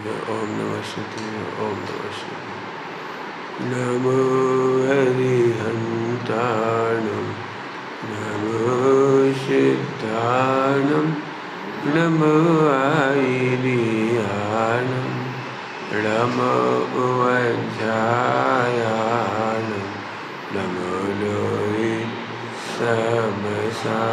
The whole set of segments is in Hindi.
ओम नमः शिवाय। ओम नमः शिवाय। नमो हरिहन्ताणं नमो सिद्धाणं नमो आयिर्याणं नमो वज्रायाणं नमो लोहि समसाभूय।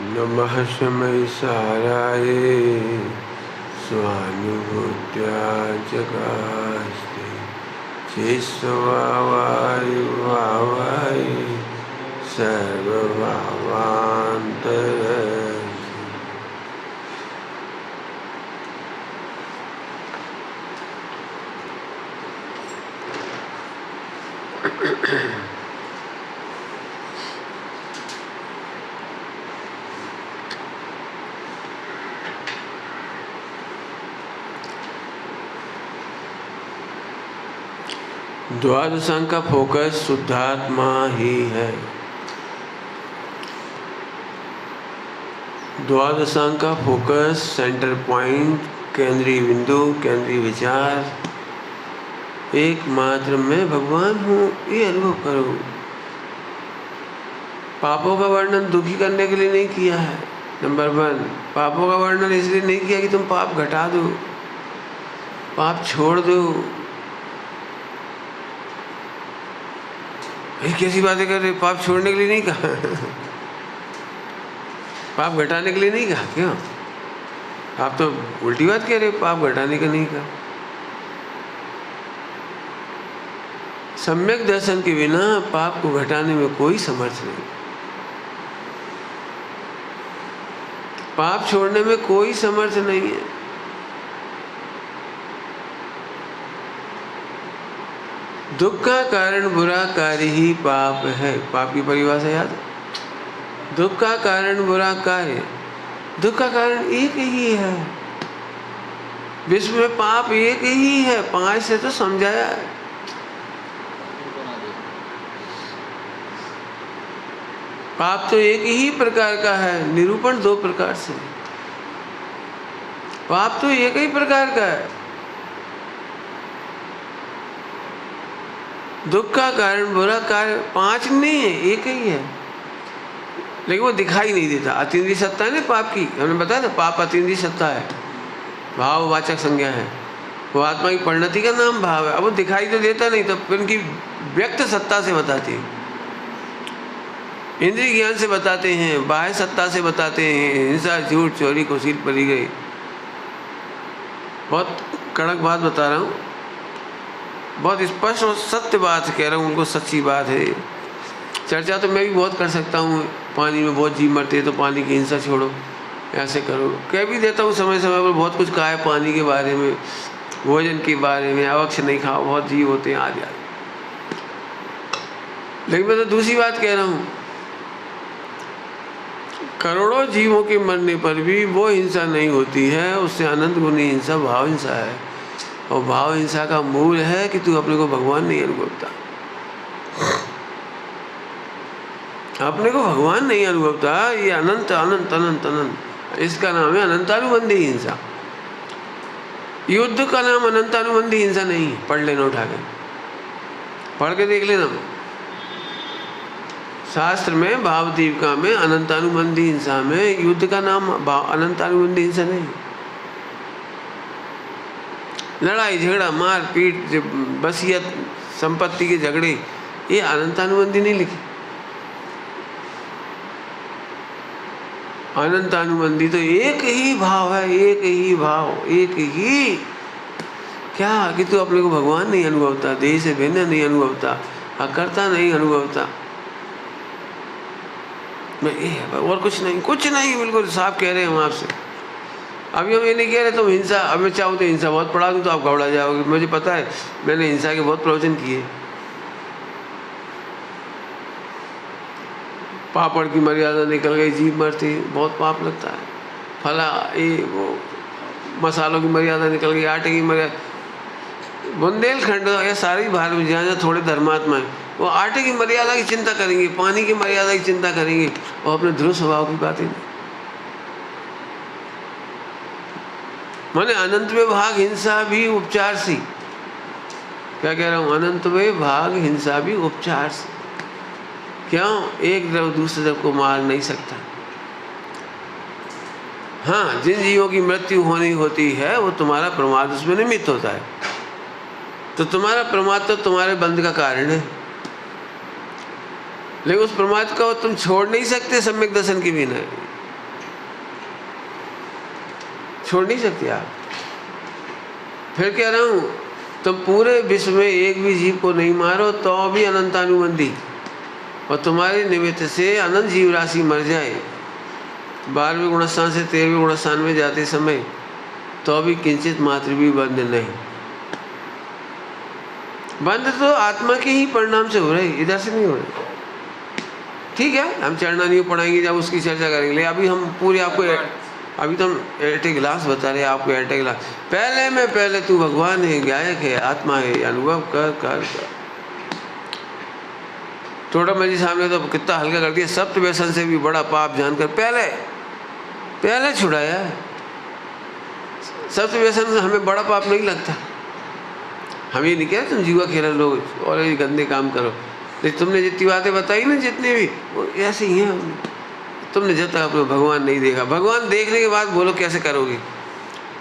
नमः शमैसाराय स्वानुभूत्या जगास्ते चेष्वावायुवावाय सर्वभावान्तरस्य। द्वादशांग का फोकस शुद्धात्मा ही है। द्वादशांग का फोकस, सेंटर पॉइंट, केंद्रीय बिंदु, केंद्रीय विचार एकमात्र मैं भगवान हूँ, ये अनुभव करो। पापों का वर्णन दुखी करने के लिए नहीं किया है। नंबर 1, पापों का वर्णन इसलिए नहीं किया कि तुम पाप घटा दो, पाप छोड़ दो। ये कैसी बातें कर रहे? पाप छोड़ने के लिए नहीं कहा पाप घटाने के लिए नहीं कहा। क्यों? आप तो उल्टी बात कह रहे हो, पाप घटाने का नहीं कहा। सम्यक दर्शन के बिना पाप को घटाने में कोई समर्थ नहीं, पाप छोड़ने में कोई समर्थ नहीं है। दुख का कारण बुरा कार्य ही पाप है। पाप की परिभाषा याद है? दुख का कारण बुरा कार्य। दुख का कारण एक ही है। विश्व में पाप एक ही है। 5 से तो समझाया है। पाप तो एक ही प्रकार का है, निरूपण 2 प्रकार से। पाप तो एक ही प्रकार का है। दुख का कारण बुरा कार्य 5 नहीं है, एक ही है, लेकिन वो दिखाई नहीं देता। अतीन्द्रिय सत्ता है ना पाप की, हमने बताया था। पाप अतीन्द्रिय सत्ता है, भाववाचक संज्ञा है। वो आत्मा की परिणति का नाम भाव है। अब वो दिखाई तो देता नहीं, तो उनकी व्यक्त सत्ता से बताते हैं, इंद्रिय ज्ञान से बताते हैं, बाह्य सत्ता से बताते हैं। हिंसा, झूठ, चोरी, कुशील, परी गई। बहुत कड़क बात बता रहा हूँ, बहुत स्पष्ट और सत्य बात कह रहा हूँ, उनको सच्ची बात है। चर्चा तो मैं भी बहुत कर सकता हूँ। पानी में बहुत जीव मरते हैं तो पानी की हिंसा छोड़ो, ऐसे करो, कह भी देता हूँ समय समय पर। बहुत कुछ कहा है पानी के बारे में, भोजन के बारे में, अवक्ष नहीं खाओ, बहुत जीव होते हैं आदि आदि। लेकिन मैं तो दूसरी बात कह रहा हूँ, करोड़ों जीवों के मरने पर भी वो हिंसा नहीं होती है। उससे अनंत गुनी हिंसा भाव हिंसा है, और भाव हिंसा का मूल है कि तू अपने को भगवान नहीं अनुभवता। अपने को भगवान नहीं अनुभवता, ये अनंत अनंत अनंत अनंत, इसका नाम है अनंतानुबंधी हिंसा। युद्ध का नाम अनंतानुबंधी हिंसा नहीं है। पढ़ लेना उठा के, पढ़ के देख लेना। शास्त्र में भावदीपिका में अनंतानुबंधी हिंसा में युद्ध का नाम अनंतानुबंधी हिंसा नहीं। लड़ाई झगड़ा मार पीट वसीयत संपत्ति के झगड़े, ये अनंतानुबंधी नहीं लिखी। अनंतानुबंधी तो एक ही भाव है, एक ही भाव, एक ही। क्या कि तू अपने को भगवान नहीं अनुभवता, देह से भिन्न नहीं अनुभवता, अकर्ता नहीं अनुभवता, मैं ये है और कुछ नहीं, कुछ नहीं। बिल्कुल साफ कह रहे हैं हम आपसे। अभी हम ये नहीं कह रहे तुम हिंसा, अब मैं चाहूँ तो हिंसा बहुत पढ़ा दूँ तो आप घबरा जाओगे। मुझे पता है, मैंने हिंसा के बहुत प्रवचन किए। पापड़ की मर्यादा निकल गई, जीभ मरती, बहुत पाप लगता है। फला ये वो मसालों की मर्यादा निकल गई, आटे की मर्यादा, बुंदेलखंड या सारी भारत में जहाँ जहाँ थोड़े धर्मात्मा हैं वो आटे की मर्यादा की चिंता करेंगे, पानी की मर्यादा की चिंता करेंगे और अपने ध्रुव स्वभाव की बातें नहीं। माने अनंत में भाग हिंसा भी उपचार सी। क्या कह रहा हूँ? अनंत में भाग हिंसा भी उपचार सी। क्यों? एक द्रव दूसरे द्रव को मार नहीं सकता। हाँ, जिन जीवों की मृत्यु होनी होती है वो तुम्हारा प्रमाद उसमें निमित्त होता है, तो तुम्हारा प्रमाद तो तुम्हारे बंध का कारण है। लेकिन उस प्रमाद को तुम छोड़ नहीं सकते सम्यक दर्शन के बिना, छोड़ नहीं सकते आप। फिर कह रहा हूँ, तुम पूरे विश्व में एक भी जीव को नहीं मारो तो भी अनंतानुबंधी, और तुम्हारे निमित्त से अनंत जीव राशि मर जाए 12वें गुणस्थान से 13वें गुणस्थान में जाते समय, तो भी किंचित मात्र भी बंध नहीं। बंध तो आत्मा के ही परिणाम से हो रहे, इधर से नहीं हो रहे। ठीक है, हम चरणानियों पढ़ाएंगे जब उसकी चर्चा करेंगे। अभी हम पूरे आपको, अभी तो हम एटे गिलास बता रहे हैं आपको। एटे गिलास पहले में पहले तू भगवान है, गायक है, आत्मा है, अनुभव कर कर कर। टोटा मजी सामने तो कितना हल्का कर दिया, सप्त व्यसन से भी बड़ा पाप जानकर पहले पहले छुड़ाया। सप्त व्यसन से हमें बड़ा पाप नहीं लगता। हम ये नहीं कह रहे तुम जुआ खेल लोग और ये गंदे काम करो, लेकिन तुमने जितनी बातें बताई ना, जितनी भी, वो ऐसे ही हैं। तुमने जब तक अपने भगवान नहीं देखा, भगवान देखने के बाद बोलो कैसे करोगे?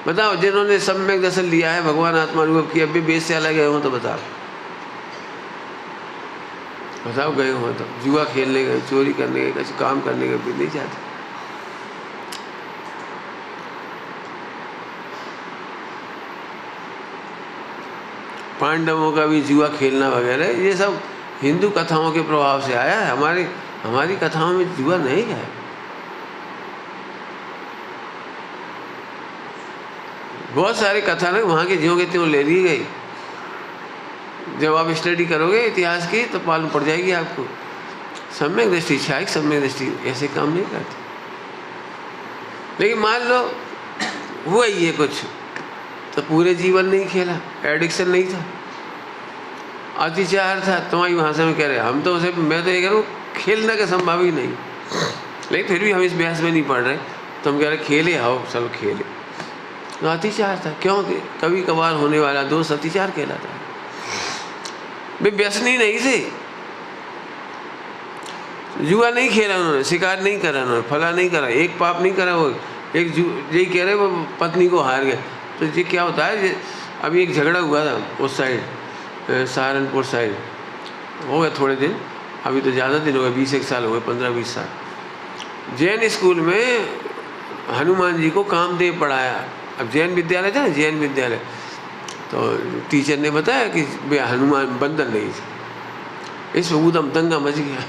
बताओ, जिन्होंने सम्यक दर्शन लिया है, भगवान आत्मा अनुभव किया, अभी बेस से अलग गए हो तो बताओ, बताओ गए हो तो जुआ खेलने गए, चोरी करने गए, कुछ काम करने गए, भी नहीं जाते। पांडवों का भी जुआ खेलना वगैरह ये सब हिंदू कथाओं के प्रभाव से आया है। हमारी कथाओं में जुआ नहीं है। बहुत सारी कथा ना वहाँ के ज्यों के त्यों ले ली गई। जब आप स्टडी करोगे इतिहास की तो मालूम पड़ जाएगी आपको। सम्यक दृष्टि, क्षायिक सम्यक दृष्टि ऐसे काम नहीं करती। लेकिन मान लो हुआ ये कुछ, तो पूरे जीवन नहीं खेला, एडिक्शन नहीं था, अतिचार था। तुम्हारी भाषा में कह रहे हम तो उसे, मैं तो ये कह रहा हूँ खेलने का संभव ही नहीं। लेकिन फिर भी हम इस बहस में नहीं पढ़ रहे, तो हम कह रहे खेले, आओ चलो खेले। तो अतिचार था, क्योंकि कभी कभार होने वाला दोष अतिचार कहलाता है। वे व्यसनी नहीं थे, जुआ नहीं खेला उन्होंने, शिकार नहीं करा उन्होंने, फला नहीं करा, एक पाप नहीं करा। वो एक यही कह रहे वो पत्नी को हार गए। तो ये क्या होता है, अभी एक झगड़ा हुआ था उस साइड, सहारनपुर साइड, हो गया थोड़े दिन, अभी तो ज़्यादा दिन हो गए, 20 साल हो गए, 15-20 साल। जैन स्कूल में हनुमान जी को कामदेव पढ़ाया। अब जैन विद्यालय था, जैन विद्यालय, तो टीचर ने बताया कि हनुमान बंदर नहीं थे। इस एकदम दंगा मच गया।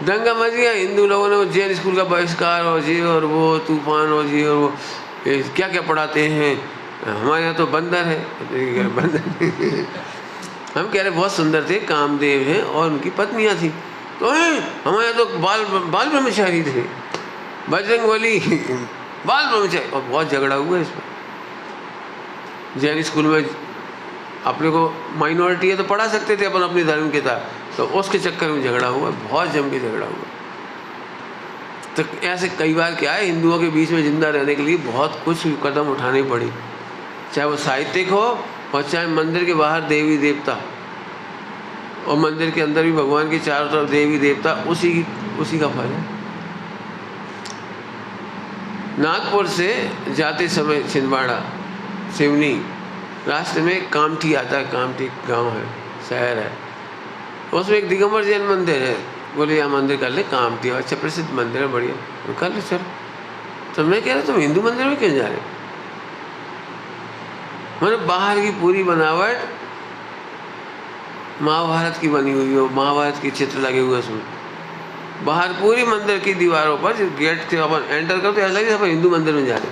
दंगा मच गया। हिंदू लोगों ने जैन स्कूल का बहिष्कार और जी और वो तूफान और जी और वो क्या क्या पढ़ाते हैं, हमारे यहाँ तो बंदर है। बंदर हम कह रहे बहुत सुंदर थे, कामदेव हैं और उनकी पत्नियाँ थी। तो हमारे यहाँ तो बाल ब्रह्मचारी थे, बजरंगबली बाल ब्रह्मचारी। और बहुत झगड़ा हुआ इस पर। जैन स्कूल में अपने को माइनॉरिटी है तो पढ़ा सकते थे अपन अपने धर्म के था, तो उसके चक्कर में झगड़ा हुआ, बहुत जम के झगड़ा हुआ। तो ऐसे कई बार क्या है, हिंदुओं के बीच में जिंदा रहने के लिए बहुत कुछ कदम उठाने पड़ी, चाहे वो साहित्यिक हो और चाहे मंदिर के बाहर देवी देवता और मंदिर के अंदर भी भगवान के चारों तरफ देवी देवता, उसी का फल है। नागपुर से जाते समय छिंदवाड़ा सिवनी रास्ते में कामठी आता है, कामठी गांव है, शहर है, उसमें एक दिगंबर जैन मंदिर है। बोले यहाँ मंदिर कर ले, कामठी, अच्छा प्रसिद्ध मंदिर है, बढ़िया, कर ले चल। तो मैं कह रहा तुम हिंदू मंदिर में क्यों जा रहे? मतलब बाहर की पूरी बनावट महाभारत की बनी हुई हो, महाभारत के चित्र लगे हुए उसमें, बाहर पूरी मंदिर की दीवारों पर जो गेट से अपन एंटर करते ऐसा लगे अपन हिंदू मंदिर में जा रहे,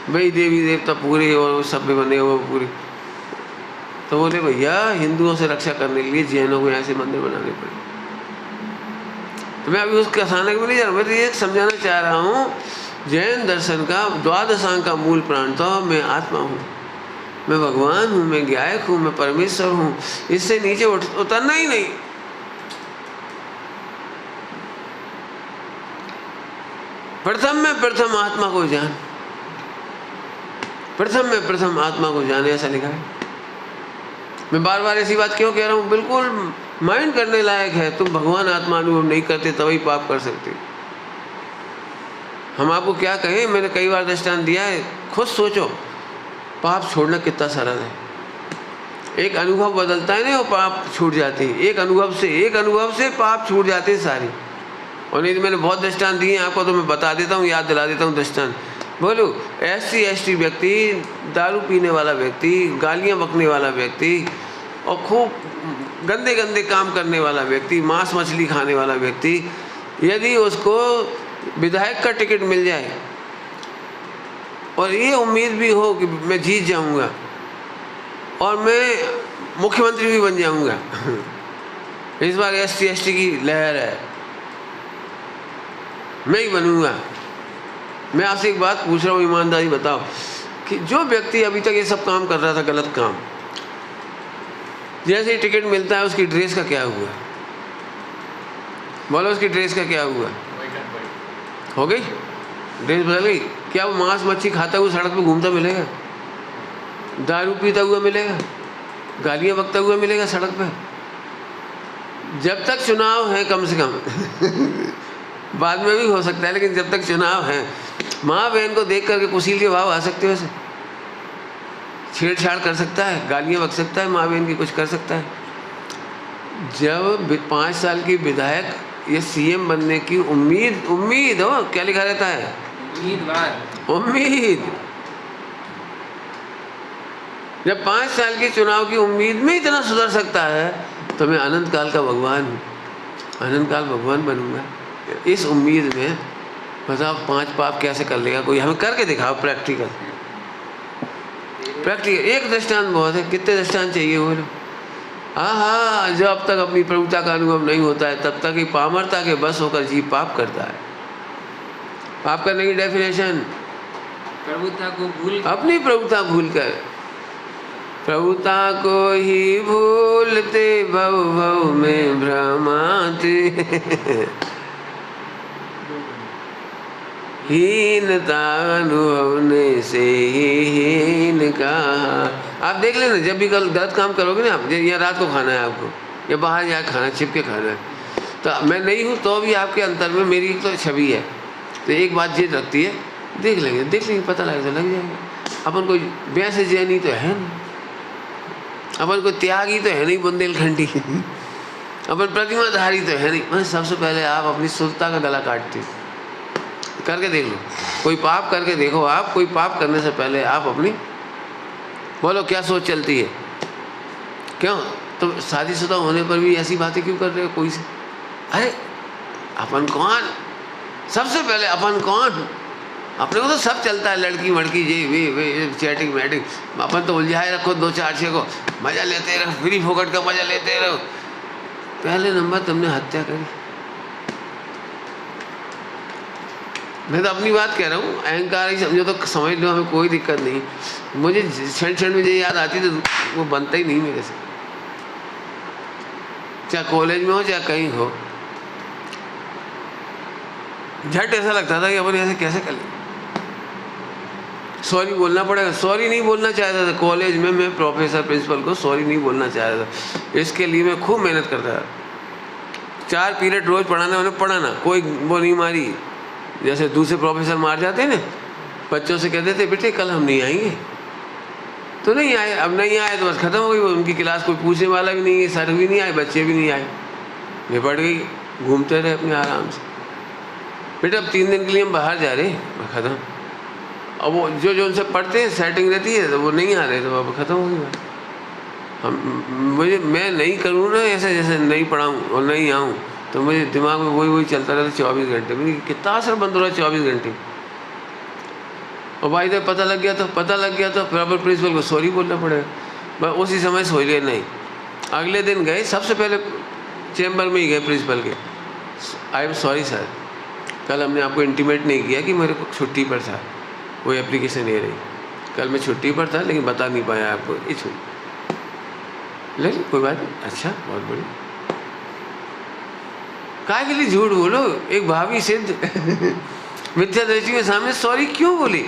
भाई देवी देवता पूरे और सभ्य बने हुए पूरे। तो बोले भैया हिंदुओं से रक्षा करने के लिए जैनों को ऐसे मंदिर बनाने पड़े। तो मैं अभी उसके कथानक में नहीं जा रहा, मैं तो ये समझाना चाह रहा हूँ, जैन दर्शन का द्वादशांग का मूल प्राण तो मैं आत्मा हूँ, मैं भगवान हूँ, मैं गायक हूँ, मैं परमेश्वर हूँ, इससे नीचे उतरना ही नहीं। प्रथम में प्रथम आत्मा को जान, प्रथम में प्रथम आत्मा को जाने, ऐसा लिखा है। मैं बार बार ऐसी बात क्यों कह रहा हूँ, बिल्कुल माइंड करने लायक है। तुम भगवान आत्मा अनुभव नहीं करते तभी पाप कर सकते। हम आपको क्या कहें, मैंने कई बार दृष्टांत दिया है, खुद सोचो पाप छोड़ना कितना सरल है। एक अनुभव बदलता है ना, वो पाप छूट जाते हैं। एक अनुभव से पाप छूट जाते हैं सारी। और नहीं तो मैंने बहुत दृष्टांत दिए आपको, तो मैं बता देता हूँ, याद दिला देता हूँ दृष्टांत। बोलो SC/ST व्यक्ति, दारू पीने वाला व्यक्ति, गालियाँ बकने वाला व्यक्ति और खूब गंदे गंदे काम करने वाला व्यक्ति, मांस मछली खाने वाला व्यक्ति, यदि उसको विधायक का टिकट मिल जाए और ये उम्मीद भी हो कि मैं जीत जाऊंगा और मैं मुख्यमंत्री भी बन जाऊंगा इस बार SC/ST की लहर है, मैं ही बनूंगा। मैं आपसे एक बात पूछ रहा हूँ, ईमानदारी बताओ कि जो व्यक्ति अभी तक ये सब काम कर रहा था, गलत काम, जैसे ही टिकट मिलता है उसकी ड्रेस का क्या हुआ? बोलो उसकी ड्रेस का क्या हुआ? हो गई ड्रेस बदल गई? क्या वो मांस मच्छी खाता हुआ सड़क पे घूमता मिलेगा? दारू पीता हुआ मिलेगा? गालियाँ बकता हुआ मिलेगा सड़क पे? जब तक चुनाव है कम से कम बाद में भी हो सकता है, लेकिन जब तक चुनाव है, माँ बहन को देख करके कुशील के भाव आ सकते हो, वैसे छेड़छाड़ कर सकता है, गालियाँ बक सकता है, माँ बहन की कुछ कर सकता है। जब 5 साल की विधायक ये CM बनने की उम्मीद हो, क्या लिखा रहता है? उम्मीद। जब 5 साल के चुनाव की उम्मीद में इतना सुधर सकता है, तो मैं अनंत काल का भगवान हूँ, अनंत काल भगवान बनूंगा। इस उम्मीद में बताओ 5 पाप कैसे कर लेगा कोई? हमें करके दिखाओ प्रैक्टिकल। एक दृष्टांत बहुत है, कितने दृष्टांत चाहिए बोलो? हाँ, जब तक अपनी प्रभुता का अनुभव नहीं होता है तब तक ही पामरता के बस होकर जीव पाप करता है। पाप करने की डेफिनेशन, प्रभुता को भूल, अपनी प्रभुता भूलकर, प्रभुता को ही भूलते भव भव में भ्रमाते हीनता अनुभवने से ही हीन कहा। आप देख लेना, जब भी गलत काम करोगे ना आप, या रात को खाना है आपको या बाहर जाकर खाना, छिप के खाना है, तो मैं नहीं हूँ तो भी आपके अंतर में मेरी तो छवि है। तो एक बात जीत रखती है, देख लेंगे पता लगेगा, लग जाएगा। अपन कोई वैसे जैनी तो है नहीं, अपन कोई त्यागी तो है नहीं, बुंदेलखंडी अपन प्रतिमाधारी तो है नहीं। मैं सबसे पहले आप अपनी सुलता का गला काटते, करके देख लो, कोई पाप करके देखो आप। कोई पाप करने से पहले आप अपनी बोलो क्या सोच चलती है? क्यों तुम तो शादीशुदा होने पर भी ऐसी बातें क्यों कर रहे हो कोई से? अरे अपन कौन? सबसे पहले अपन कौन? अपने को तो सब चलता है, लड़की मड़की ये वे चैटिंग मैटिंग, अपन तो उलझाए रखो 2-4 को, मज़ा लेते रहो, फ्री फोकट का मज़ा लेते रहो। पहले नंबर तुमने हत्या करी, मैं तो अपनी बात कह रहा हूँ, अहंकार ही समझो तो समझ लो, हमें कोई दिक्कत नहीं। मुझे क्षण क्षण में जो याद आती तो वो बनता ही नहीं मेरे से, चाहे कॉलेज में हो चाहे कहीं हो। झट ऐसा लगता था कि अपन ऐसे कैसे कर ले, सॉरी बोलना पड़ेगा। सॉरी नहीं बोलना चाहता था कॉलेज में, मैं प्रोफेसर प्रिंसिपल को सॉरी नहीं बोलना चाहता था। इसके लिए मैं खूब मेहनत करता था। 4 पीरियड रोज पढ़ाना, मैंने पढ़ाना, कोई वो नहीं मारी। जैसे दूसरे प्रोफेसर मार जाते हैं ना, बच्चों से कहते थे बेटे कल हम नहीं आएंगे, तो नहीं आए। अब नहीं आए तो बस खत्म हो गई उनकी क्लास, कोई पूछने वाला भी नहीं है, सर भी नहीं आए, बच्चे भी नहीं आए, निपट गई, घूमते रहे अपने आराम से। बेटा अब 3 दिन के लिए हम बाहर जा रहे हैं, खत्म। अब वो जो उनसे पढ़ते हैं सेटिंग रहती है, तो वो नहीं आ रहे, तो अब खत्म हो गई बात। मैं नहीं करूँ ना ऐसे, जैसे नहीं पढ़ाऊँ और नहीं आऊँ, तो मुझे दिमाग में वही चलता रहता 24 घंटे। मुझे कितना असर बंद हो रहा है 24 घंटे। और भाई जब पता लग गया तो फिर अपन प्रिंसिपल को सॉरी बोलना पड़ेगा। मैं उसी समय सोच लिया नहीं। अगले दिन गए, सबसे पहले चैम्बर में ही गए प्रिंसिपल के, आई एम सॉरी सर, कल हमने आपको इंटीमेट नहीं किया कि मेरे को छुट्टी पर था, कोई एप्लीकेशन नहीं रही, कल मैं छुट्टी पर था लेकिन बता नहीं पाया आपको, ये छुट्टी। लेकिन कोई बात नहीं, अच्छा बहुत बढ़िया। काहे के लिए झूठ बोलो, एक भावी सिद्ध मिथ्या दृष्टि के सामने सॉरी क्यों बोली।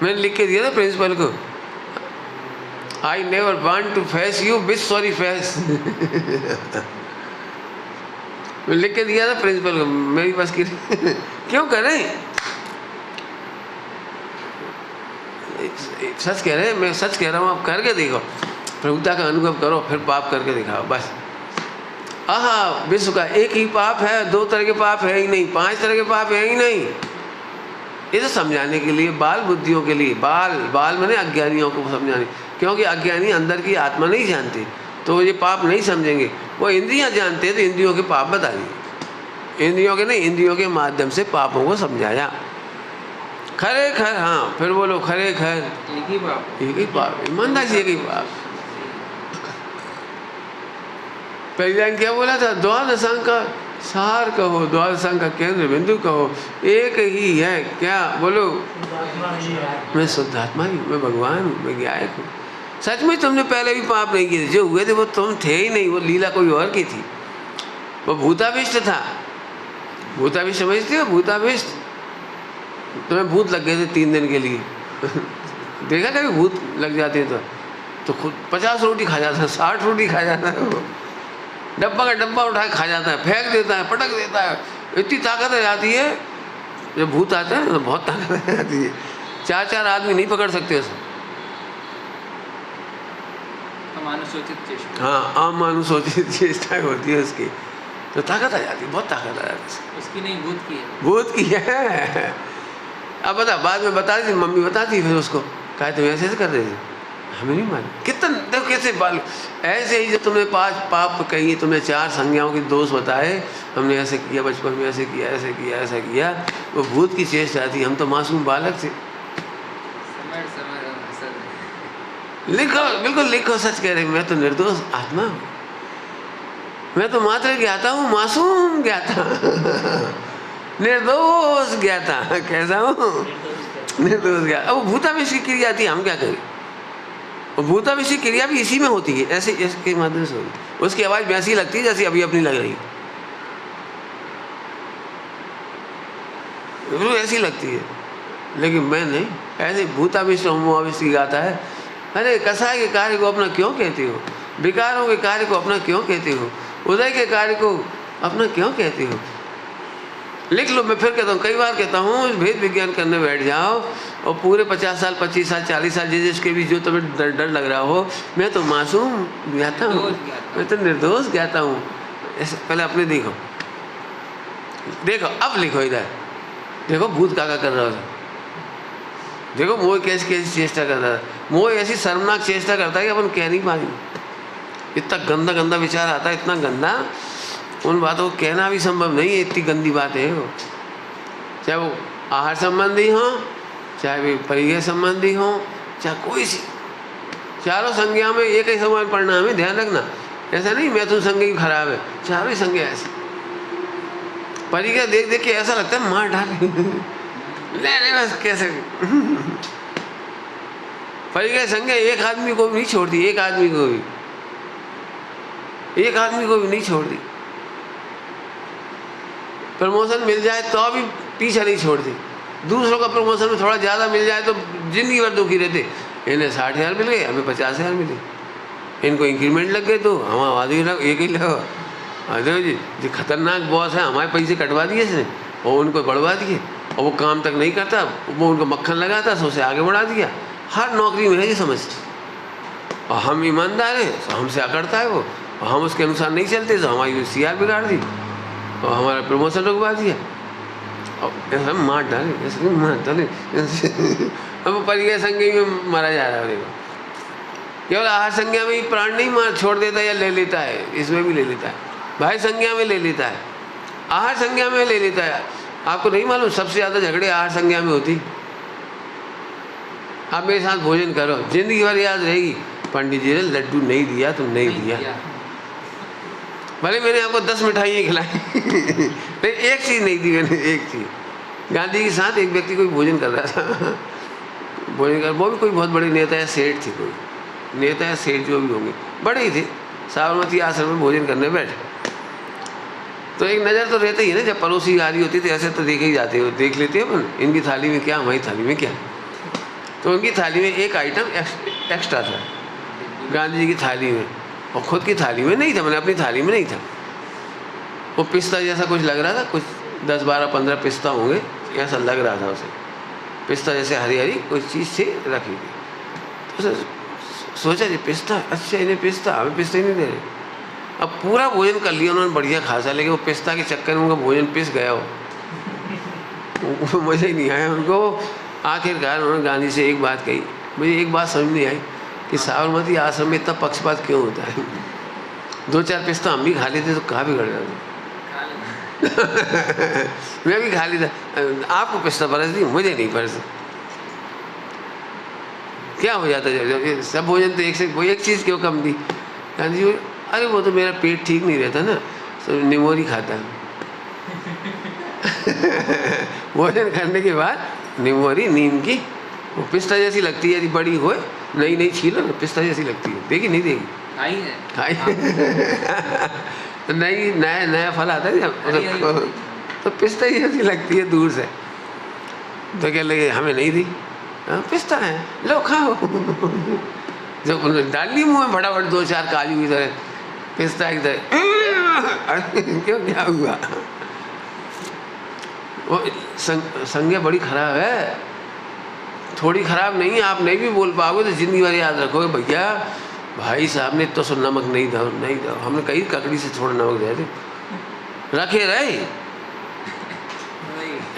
मैंने लिख के दिया था प्रिंसिपल को, I never want to face you with sorry face. मैं लिख के दिया था प्रिंसिपल को, मेरी पास की क्यों करें, सच कह रहे हैं, मैं सच कह रहा हूँ, आप करके देखो, प्रभुता का अनुभव करो, फिर पाप करके दिखाओ बस। आहा, विश्व का एक ही पाप है, 2 तरह के पाप है ही नहीं, 5 तरह के पाप है ही नहीं। ये तो समझाने के लिए, बाल बुद्धियों के लिए, बाल मैंने अज्ञानियों को समझाने, क्योंकि अज्ञानी अंदर की आत्मा नहीं जानते, तो ये पाप नहीं समझेंगे। वो इंद्रियां जानते हैं तो इंद्रियों के पाप बता दिए, इंद्रियों के नहीं, इंद्रियों के माध्यम से पापों को समझाया। खरे खर, हाँ फिर बोलो खरे खर, एक ही पाप, ईमानदारी से एक ही पाप। पहली लाइन क्या बोला था, द्वादशांग का सार कहो, द्वादशांग का केंद्र बिंदु कहो, एक ही है क्या, बोलो मैं शुद्ध आत्मा हूँ, मैं भगवान हूँ, मैं गायक हूँ। सच में तुमने पहले भी पाप नहीं किए, जो हुए थे वो तुम थे ही नहीं, वो लीला कोई और की थी, वो भूताभिष्ट था। भूताभिष्ट समझते हो, भूताभिष्ट, तुम्हें भूत लग गए थे 3 दिन के लिए देखा कभी भूत लग जाते तो खुद 50 रोटी खा जाता है, 60 रोटी खा जाता है, वो डब्बा का डब्बा उठा के खा जाता है, फेंक देता है, पटक देता है, इतनी ताकत आ जाती है। जब भूत आता है तो बहुत ताकत आ जाती है, 4 आदमी नहीं पकड़ सकते उसे। अमानुषोचित चेष्टा, हाँ, अमानुषोचित चेष्टा होती है उसकी, तो ताकत आ जाती है, बहुत ताकत आ जाती है उसकी नहीं, भूत की है, भूत की है। अब बता, बाद में बता दी मम्मी, बताती फिर उसको, कहा तुम ऐसे कर रहे थे, हमें नहीं मालूम। कितना देखो कैसे बाल, ऐसे ही जो तुमने 5 पाप कही, तुमने 4 संज्ञाओं के दोष बताए, हमने ऐसे किया, बचपन में ऐसे किया, ऐसे किया, ऐसा किया, वो भूत की चेष्टा थी, हम तो मासूम बालक थे। लिखो, बिल्कुल लिखो, सच कह रहे, मैं तो निर्दोष आत्मा हूँ, मैं तो मात्र ज्ञाता हूँ, मासूम ज्ञाता निर्दोष ज्ञाता, कैसा हूँ, निर्दोष ज्ञाता। अब भूताभिष की क्रिया थी, हम क्या करें, और भूताभिष की क्रिया भी इसी में होती है, ऐसे इसके माध्यम से होती है। उसकी आवाज़ वैसी लगती है जैसी अभी अपनी लग रही है, ऐसी लगती है, लेकिन मैं नहीं, ऐसे भूताभिष होमोभिष की गाता है। अरे कसाय के कार्य को अपना क्यों कहते हो, विकारों के कार्य को अपना क्यों कहते हो, उदय के कार्य को अपना क्यों कहते हो। लिख लो, मैं फिर कहता हूँ, कई बार कहता हूँ, भेद विज्ञान करने बैठ जाओ और पूरे 50 साल 25 साल 40 साल जिसके भी जो तुम्हें डर लग रहा हो, मैं तो मासूम ज्ञाता हूँ, मैं तो निर्दोष ज्ञाता हूँ। ऐसे पहले अपने देखो, अब लिखो इधर, देखो भूत काका कर रहा था, देखो मोह कैसी कैसी चेष्टा कर रहा है। मोह ऐसी शर्मनाक चेष्टा करता है कि अपन कह नहीं पाएंगे, इतना गंदा गंदा विचार आता है, इतना गंदा, उन बातों को कहना भी संभव नहीं है, इतनी गंदी बात है वो। चाहे वो आहार संबंधी हो, चाहे वे परिगय संबंधी हो, चाहे कोई सी, चारों संज्ञा में एक ही समान पढ़ना, हमें ध्यान रखना। ऐसा नहीं मैथुन संज्ञा ही खराब है, चारों ही संज्ञा ऐसी। परी का देख देख के ऐसा लगता है मार डाले ले बस कैसे। परी का संज्ञा एक आदमी को भी नहीं छोड़ती, एक आदमी को भी नहीं छोड़ती। प्रमोशन मिल जाए तो भी पीछा नहीं छोड़ती। दूसरों का प्रमोशन में थोड़ा ज़्यादा मिल जाए तो जिंदगी भर दुखी रहते। इन्हें 60,000 मिल गए, हमें 50,000 मिले। इनको इंक्रीमेंट लग गए तो हम आवाज़ ही एक ही लगा। देखो जी जो खतरनाक बॉस है, हमारे पैसे कटवा दिए इसने और उनको बढ़वा दिए, और वो काम तक नहीं करता, वो उनको मक्खन लगाता तो उसे आगे बढ़ा दिया। हर नौकरी में है ये समझ। और हम ईमानदार हैं तो हमसे अकड़ता है वो, और हम उसके अनुसार नहीं चलते तो हमारी CR बिगाड़ दी और हमारा प्रमोशन रुकवा दिया और ऐसा मार डाले, ऐसे मार डाले। अब परिग्रह संज्ञा में मारा जा रहा है। देखो केवल आहार संज्ञा में ही प्राण नहीं मार छोड़ देता या ले लेता है, इसमें भी ले लेता है। भाई संज्ञा में ले लेता है, आहार संज्ञा में ले लेता है। आपको नहीं मालूम सबसे ज़्यादा झगड़े आहार संज्ञा में होती। आप मेरे साथ भोजन करो, जिंदगी भर याद रहेगी पंडित जी ने लड्डू नहीं दिया तो नहीं दिया। भले मैंने आपको 10 मिठाइयाँ खिलाई नहीं, एक चीज़ नहीं दी मैंने, एक चीज़। गांधी के साथ एक व्यक्ति कोई भोजन कर रहा था, भोजन कर, वो भी कोई बहुत बड़े नेता या सेठ थे, कोई नेता या सेठ जो भी होंगे, बड़े ही थे। साबरमती आश्रम में भोजन करने बैठे तो एक नज़र तो रहता ही है ना, जब पड़ोसी आ रही होती थी ऐसे तो देखे ही जाते हो, देख लेते हैं अपन इनकी थाली में क्या, हमारी थाली में क्या। तो उनकी थाली में एक आइटम एक्स्ट्रा था गांधी जी की थाली में, और ख़ुद की थाली में नहीं था, मैंने अपनी थाली में नहीं था। वो पिस्ता जैसा कुछ लग रहा था, कुछ 10, 12, 15 पिस्ता होंगे, ऐसा लग रहा था उसे। पिस्ता जैसे हरी हरी कोई चीज़ से रखी थी। तो उसे सोचा जी पिस्ता, अच्छा इन्हें पिस्ता, हमें पिस्ता ही नहीं दे रहे। अब पूरा भोजन कर लिया उन्होंने बढ़िया खासा, लेकिन वो पिस्ता के चक्कर में उनका भोजन पिस गया हो, मज़ा ही नहीं आया उनको। आखिरकार उन्होंने गांधी से एक बात कही, मुझे एक बात समझ नहीं आई कि साबरमती आश्रम में इतना पक्षपात क्यों होता है। 2-4 पिस्ता हम भी खा लेते तो कहाँ बिगड़ जाता। मैं भी खा लेता, आपको पिस्ता परसती, मुझे नहीं परसती, क्या हो जाता है। सब भोजन तो एक से वो एक चीज़ क्यों कम दी। गांधी जी अरे वो तो मेरा पेट ठीक नहीं रहता ना, तो निमोरी खाता है। भोजन करने के बाद निमोरी नीम की, वो पिस्ता जैसी लगती है, यदि बड़ी हो नई छीलो ना, पिस्ता जैसी लगती है। देखी नहीं देखी? खाई नई नया फल आता है जब तो पिस्ता ही जैसी लगती है दूर से। तो क्या लगे हमें नहीं दी, पिस्ता है लो खाओ। जब उन्होंने डाल ली मुँह में फटाफट 2-4 काजू की तरह, पिस्ता की तरह। क्यों क्या हुआ? वो संज्ञा बड़ी खराब है, थोड़ी खराब नहीं है। आप नहीं भी बोल पाओगे तो जिंदगी भर याद रखोगे भैया भाई साहब ने तो नमक नहीं था, हमने कहीं ककड़ी से थोड़ा नमक दिया थे, रखे रहे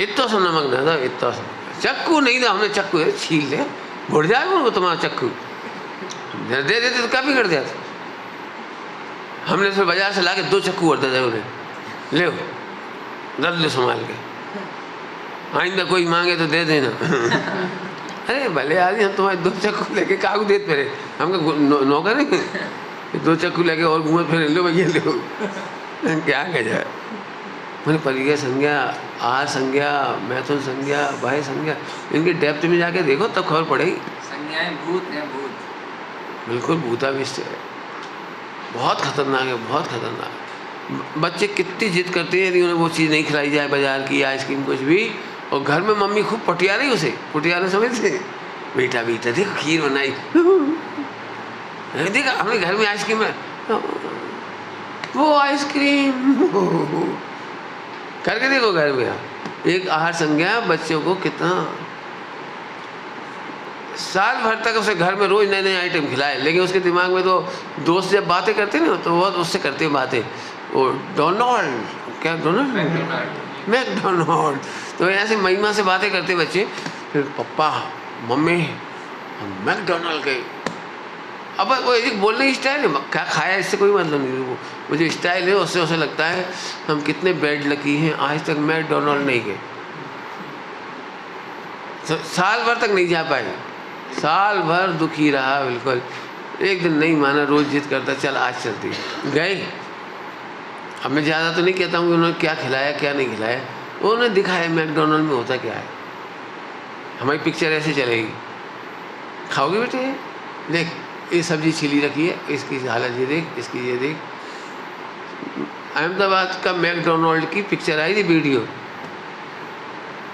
इतना सा नमक ना था, इतना सा चक्कू नहीं था, हमने चक्कू है छील लिया, भुड़ जाएगा उनको तुम्हारा चक्कू दे देते तो क्या बिगड़ जाता। हमने फिर बाजार से ला के 2 चक्कू और दे दिए उन्हें, ले रख लो संभाल के, आइंदा कोई मांगे तो दे देना। अरे भले आदमी हम तुम्हारे 2 चक्कू लेके कागू देते फिरे, हमको नौकर है 2 चक्कू लेके और घूमत फिर लो भैया लो। क्या कह जाए। मैंने परिग्रह संज्ञा, आहार संज्ञा, मैथुन संज्ञा, बाह्य संज्ञा, इनके डेप्थ में जाके देखो तब खबर पड़ेगी। संज्ञाएं भूत हैं, भूत बिल्कुल भूताविष्ट है, बहुत खतरनाक है, बहुत खतरनाक। बच्चे कितनी जिद करते हैं यदि उन्हें वो चीज़ नहीं खिलाई जाए बाजार की आइसक्रीम कुछ भी, और घर में मम्मी खूब पटिया रही उसे, पटियाना समझते बेटा बेटा देखो खीर बनाई, देखा हमने घर में आइसक्रीम है, वो आइसक्रीम करके देखो घर में। एक आहार संज्ञा बच्चों को कितना, साल भर तक उसे घर में रोज नए आइटम खिलाए, लेकिन उसके दिमाग में तो दोस्त जब बातें करते ना तो वो उससे करते हैं बातें, वो डोनाल्ड क्या मैकडोनाल्ड, तो ऐसे महिमा से बातें करते बच्चे, फिर पप्पा मम्मी मैकडोनाल्ड के। अब वो एक बोलने की स्टाइल है, क्या खाया इससे कोई मतलब नहीं, वो जो स्टाइल है उससे उसे लगता है हम कितने बैड लकी हैं, आज तक मैकडोनाल्ड नहीं गए, साल भर तक नहीं जा पाए, साल भर दुखी रहा बिल्कुल। एक दिन नहीं माना, रोज जिद करता चल आज चलती, गए अब मैं ज़्यादा तो नहीं कहता हूँ कि उन्होंने क्या खिलाया क्या नहीं खिलाया, उन्होंने दिखाया मैकडोनल्ड में होता क्या है। हमारी पिक्चर ऐसे चलेगी, खाओगे बेटे, देख ये सब्जी छिली रखी है, इसकी हालत ये देख, इसकी ये देख। अहमदाबाद का मैकडोनल्ड की पिक्चर आई थी, वीडियो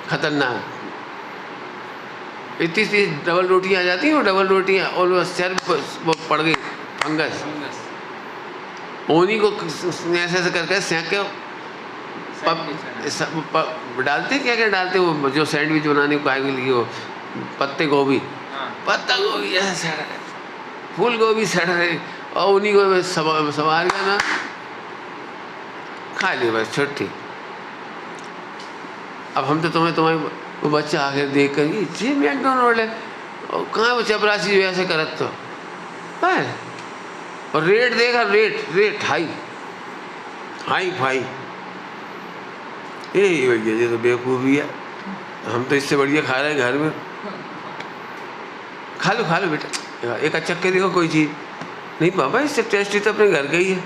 खतरनाक, इतनी डबल रोटियाँ आ जाती हैं, वो डबल रोटियाँ और वो सर वो पड़ गई फंगस, उन्हीं को ऐसे ऐसे करके सेंक के डालते क्या क्या डालते वो जो सैंडविच बनाने को आएगी लिए, वो पत्ते गोभी, पत्ता गोभी ऐसे सड़ रहे, फूल गोभी सड़ रहे, और उन्हीं को सवार गया ना, खा लिया बस छुट्टी। अब हम तो तुम्हारे वो बच्चा आके देख कर ये मैकडोनल्ड है, और कहाँ वो चपरासी जो ऐसे करत तो है, और रेट देखा, रेट हाई फाई। यही भैया ये तो बेवकूफ़ी है, हम तो इससे बढ़िया खा रहे हैं घर में। खा लो बेटा, एक अच्छा के देखो कोई चीज़ नहीं पापा, इससे टेस्टी तो अपने घर का ही है।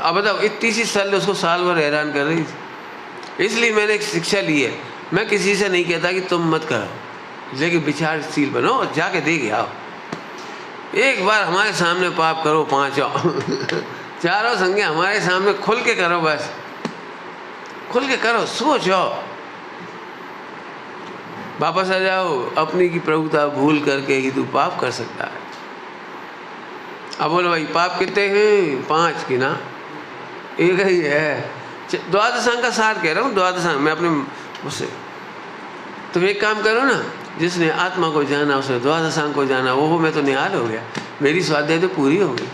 अब बताओ इतनी सी साल उसको साल भर हैरान कर रही थी। इसलिए मैंने एक शिक्षा ली है, मैं किसी से नहीं कहता कि तुम मत करो, लेकिन विचारशील बनो और जाके देख आओ। एक बार हमारे सामने पाप करो, पाँचों चारों संगे हमारे सामने खुल के करो, बस खुल के करो, सोचो, वापस आ जाओ। अपनी की प्रभुता भूल करके ही तू पाप कर सकता है। अब बोलो भाई पाप कितने हैं? 5 की ना, एक ही है। द्वादशांग का सार कह रहा हूँ, द्वादशांग मैं अपने उससे, तुम एक काम करो ना, जिसने आत्मा को जाना उसने द्वादशांग को जाना, वो मैं तो निहाल हो गया, मेरी स्वाध्याय तो पूरी हो गई।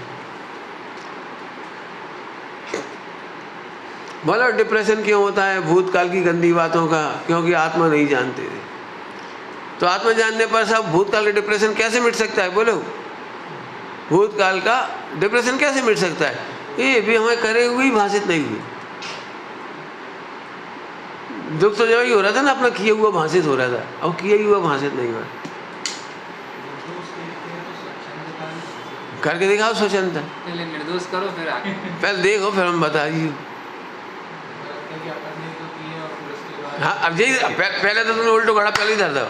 बोलो डिप्रेशन क्यों होता है? भूतकाल की गंदी बातों का, क्योंकि आत्मा नहीं जानते थे। तो आत्मा जानने पर सब भूतकाल का डिप्रेशन कैसे मिट सकता है? बोलो भूतकाल का डिप्रेशन कैसे मिट सकता है? ये भी हमें करे हुए ही भाषित नहीं हुए। दुख तो जब ही हो रहा था ना, अपना किया हुआ भाषित हो रहा था, अब किया हुआ भाषित नहीं हुआ। करके दिखाओ स्वच्छंदता, पहले निर्दोष करो फिर आगे, पहले देखो फिर हम बताइए। हाँ अब यही, पहले तो तुमने उल्टो घड़ा पहले ही धर दो।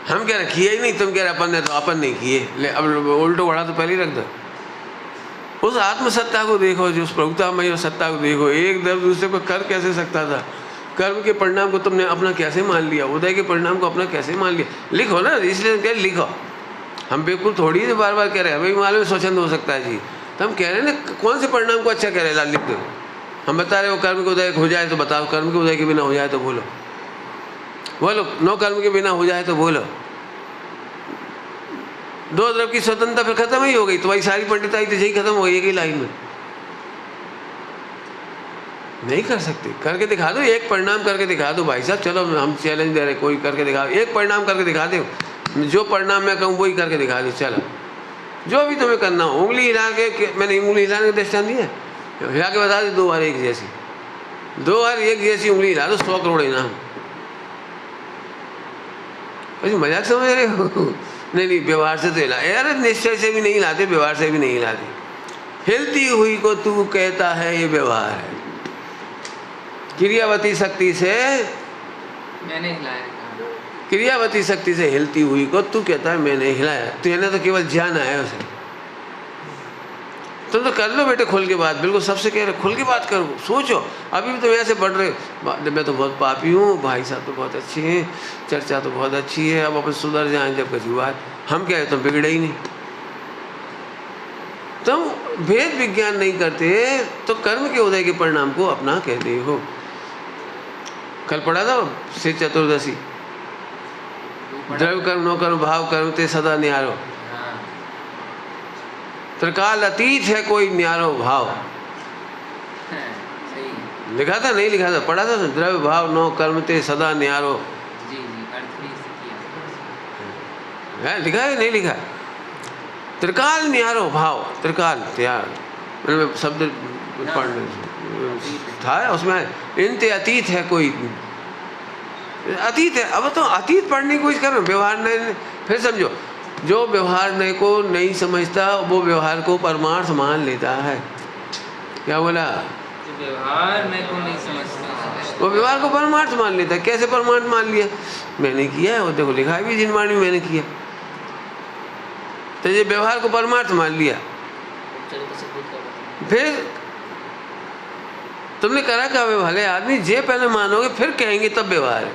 हम कह रहे किए ही नहीं, तुम कह रहे अपन ने, तो अपन नहीं किए, ले अब उल्टो घड़ा तो पहले ही रख दो। उस आत्मसत्ता को देखो, जो उस प्रभुतामय सत्ता को देखो। एक दम दूसरे को कर कैसे सकता था? कर्म के परिणाम को तुमने अपना कैसे मान लिया? उदय के परिणाम को अपना कैसे मान लिया? लिखो ना, इसलिए कह लिखो। हम बिल्कुल थोड़ी सी बार बार कह रहे हैं, हमें मालूम स्वच्छंद हो सकता है जी, तो हम कह रहे हैं ना कौन से परिणाम को अच्छा कह रहे हैं, लिख दो। हम बता रहे हो कर्म के उदय हो जाए तो बताओ, कर्म के उदय के बिना हो जाए तो बोलो, नो कर्म के बिना हो जाए तो बोलो। 2 द्रव की स्वतंत्रता फिर खत्म ही हो गई, तुम्हारी सारी पंडिताई तो यही खत्म हो गई एक ही लाइन में। नहीं कर सकते, करके दिखा दो, एक परिणाम करके दिखा दो भाई साहब। चलो हम चैलेंज दे रहे, कोई करके दिखा, एक परिणाम करके दिखा दो, जो परिणाम मैं कहूँ वही करके दिखा दो। चलो जो भी तुम्हें करना हो, उंगली हिला के, मैंने उंगली हिलाने का दृष्टांत दिया, हिला के बता दे 2 बार एक जैसी, 2 बार एक जैसी उंगली हिला दो, 100 करोड़ इनाम। अरे मजाक समझ रहे हो? नहीं व्यवहार से तो हिला, यार निश्चय से भी नहीं हिलाते, व्यवहार से भी नहीं हिलाते। हिलती हुई को तू कहता है ये व्यवहार है। क्रियावती शक्ति से मैंने हिलाया, क्रियावती शक्ति से हिलती हुई को तू कहता है मैंने हिलाया। तुमने तो केवल जाना है उसे। तुम तो कर लो बेटे खुल के बात, बिल्कुल सबसे कह रहे खुल के बात करो, सोचो। अभी भी तुम ऐसे पढ़ रहे हो, मैं तो बहुत पापी हूँ, भाई साहब तो बहुत अच्छे हैं, चर्चा तो बहुत अच्छी है, अब अपन सुधर जाएं जब कभी बात। हम क्या है, तुम बिगड़े ही नहीं। तुम भेद विज्ञान नहीं करते तो कर्म के उदय के परिणाम को अपना कहते हो। कल पढ़ा था से चतुर्दशी, द्रव्य कर्म नो कर्म भाव कर्म ते सदा न्यारो। त्रिकाल अतीत है कोई न्यारो भाव। लिखा था नहीं लिखा था, पढ़ा था द्रव्य भाव नो कर्म ते सदा न्यारो। जी अर्थ भी किया है, लिखा है नहीं लिखा? त्रिकाल न्यारो भाव, त्रिकाल त्याग, मैंने शब्द पढ़ने था उसमें, इनते अतीत है कोई, अतीत है। अब तो अतीत पढ़ने की कोशिश करो, व्यवहार नहीं। फिर समझो, जो व्यवहार नहीं को नहीं समझता वो व्यवहार को परमार्थ मान लेता है। क्या बोला? तो व्यवहार मैं को नहीं समझता। वो व्यवहार को परमार्थ मान लेता है। कैसे परमार्थ मान लिया? मैंने किया है, वो देखो लिखा है भी जिनवाणी में मैंने किया। तो ये व्यवहार को परमार्थ मान लिया। फिर तुमने करा क्या? वे भले आदमी जे पहले मानोगे फिर कहेंगे तब व्यवहार है।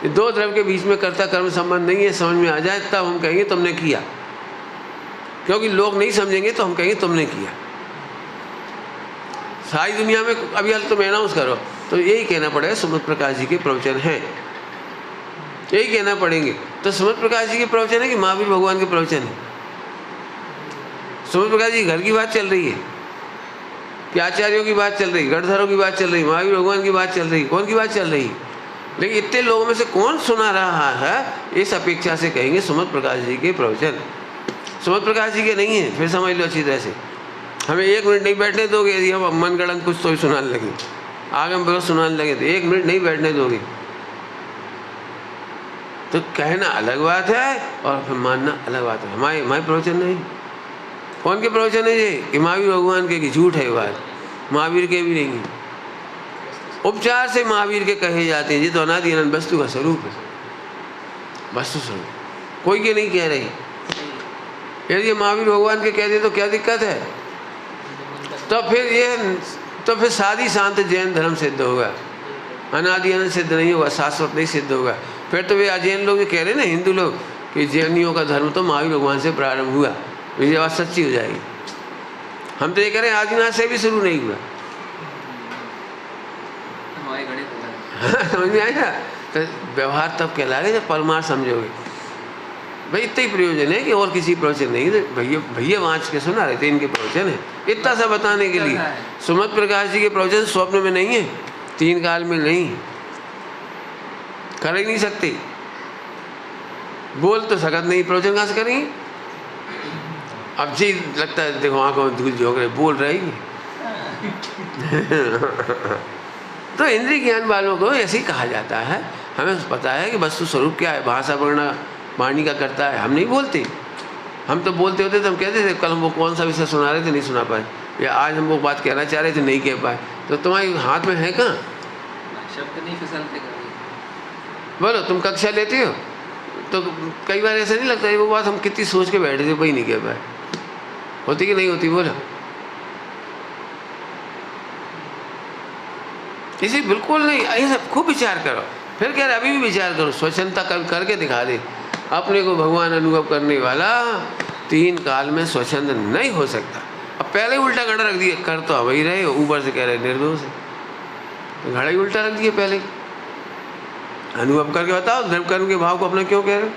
ये दो द्रव्य के बीच में कर्ता कर्म संबंध नहीं है, समझ में आ जाए तब हम कहेंगे तुमने किया। क्योंकि लोग नहीं समझेंगे तो हम कहेंगे तुमने किया। सारी दुनिया में अभी हाल तुम अनाउंस करो तो यही कहना पड़ेगा सुमत प्रकाश जी के प्रवचन हैं, यही कहना पड़ेंगे। तो सुमत प्रकाश जी के प्रवचन है कि महावीर भगवान के प्रवचन है? सुमत प्रकाश जी घर की बात चल रही है कि आचार्यों की बात चल रही है, गढ़धरों की बात चल रही है, महावीर भगवान की बात चल रही है? कौन की बात चल रही है? लेकिन इतने लोगों में से कौन सुना रहा है इस अपेक्षा से कहेंगे सुमत प्रकाश जी के प्रवचन। सुमत प्रकाश जी के नहीं है, फिर समझ लो अच्छी तरह से। हमें 1 मिनट नहीं बैठने दोगे यदि हम मनगढ़ंत कुछ तो ही सुनाने लगे, आगे हम बहुत सुनाने लगे तो 1 मिनट नहीं बैठने दोगे। तो कहना अलग बात है और फिर मानना अलग बात है। हमारे प्रवचन नहीं। कौन के प्रवचन है ये? कि महावीर भगवान के, कि झूठ है ये बात, महावीर के भी नहीं। उपचार से महावीर के कहे जाते हैं। ये तो अनादि अनंत वस्तु का स्वरूप है, वस्तु स्वरूप, कोई के नहीं कह रही। यदि महावीर भगवान के कह दे तो क्या दिक्कत है? तो फिर साधी शांत जैन धर्म सिद्ध होगा, अनादि अनंत सिद्ध नहीं होगा, शाश्वत नहीं सिद्ध होगा। फिर तो वे अजैन लोग कह रहे हैं ना, हिंदू लोग, कि जैनियों का धर्म तो महावीर भगवान से प्रारंभ हुआ, ये बात सच्ची हो जाएगी। हम तो ये कह रहे हैं आदिनाथ से भी शुरू नहीं हुआ। समझ में आएगा? तो व्यवहार तब कहलाएगा जब परमार्थ समझोगे। भाई इतना ही प्रयोजन है कि और किसी प्रवचन नहीं। भैया वाँच के सुना रहे थे, इनके प्रवचन है इतना सा बताने के लिए। सुमत प्रकाश जी के प्रवचन स्वप्न में नहीं है, 3 काल में नहीं, कर ही नहीं सकते। बोल तो सकत नहीं, प्रवचन कहाँ से करेंगे? अब जी लगता है देखो आंखों में धूल झोंक रहे, बोल रहे ही। तो इंद्रिय ज्ञान वालों को ऐसे ही कहा जाता है। हमें पता है कि वस्तु स्वरूप क्या है, भाषा वर्णा वाणी का करता है। हम नहीं बोलते, हम तो बोलते होते तो हम कहते थे कल हम वो कौन सा विषय सुना रहे थे नहीं सुना पाए, या आज हम वो बात कहना चाह रहे थे नहीं कह पाए। तो तुम्हारे हाथ में है कहाँ? शब्द नहीं फिसलते कभी। बोलो तुम कक्षा लेते हो तो कई बार ऐसा नहीं लगता है वो बात हम कितनी सोच के बैठे थे वही नहीं कह पाए, होती कि नहीं होती? बोलो। इसी बिल्कुल नहीं, ऐसा खूब विचार करो। फिर कह रहे अभी भी विचार करो, स्वच्छंदता करके दिखा दे अपने को। भगवान अनुभव करने वाला 3 काल में स्वच्छंद नहीं हो सकता। अब पहले ही उल्टा घड़ा रख दिया, कर तो वही रहे, ऊपर से कह रहे निर्दोष है, तो घड़ा ही उल्टा रख दिया। पहले अनुभव करके बताओ, धर्म कर्म के भाव को अपना क्यों कह रहे हो?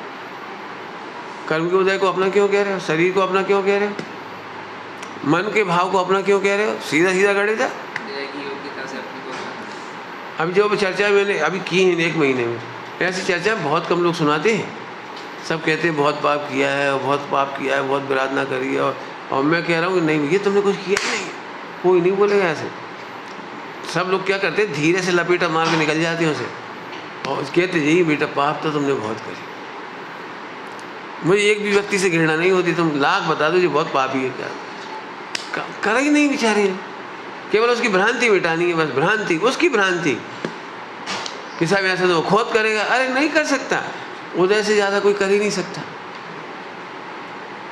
कर्म के उदय को अपना क्यों कह रहे हो? शरीर को अपना क्यों कह रहे हो? मन के भाव को अपना क्यों कह रहे हो? सीधा सीधा गढ़े था। अभी जो चर्चा मैंने अभी की है 1 महीने में, ऐसी चर्चा बहुत कम लोग सुनाते हैं। सब कहते हैं बहुत पाप किया है, बहुत पाप किया है, बहुत विराधना करी है। और मैं कह रहा हूँ कि नहीं भैया तुमने कुछ किया नहीं, कोई नहीं बोलेगा ऐसे। सब लोग क्या करते हैं, धीरे से लपेटा मार के निकल जाते हैं उसे और कहते यही बेटा पाप तो तुमने बहुत करी। मुझे एक भी व्यक्ति से घृणा नहीं होती, तुम लाख बता दो जो बहुत पापी है, क्या करा ही नहीं बेचारे। केवल उसकी भ्रांति मिटानी है, बस भ्रांति, उसकी भ्रांति कि साहब ऐसा तो वो खोद करेगा। अरे नहीं कर सकता, उदय से ज़्यादा कोई कर ही नहीं सकता,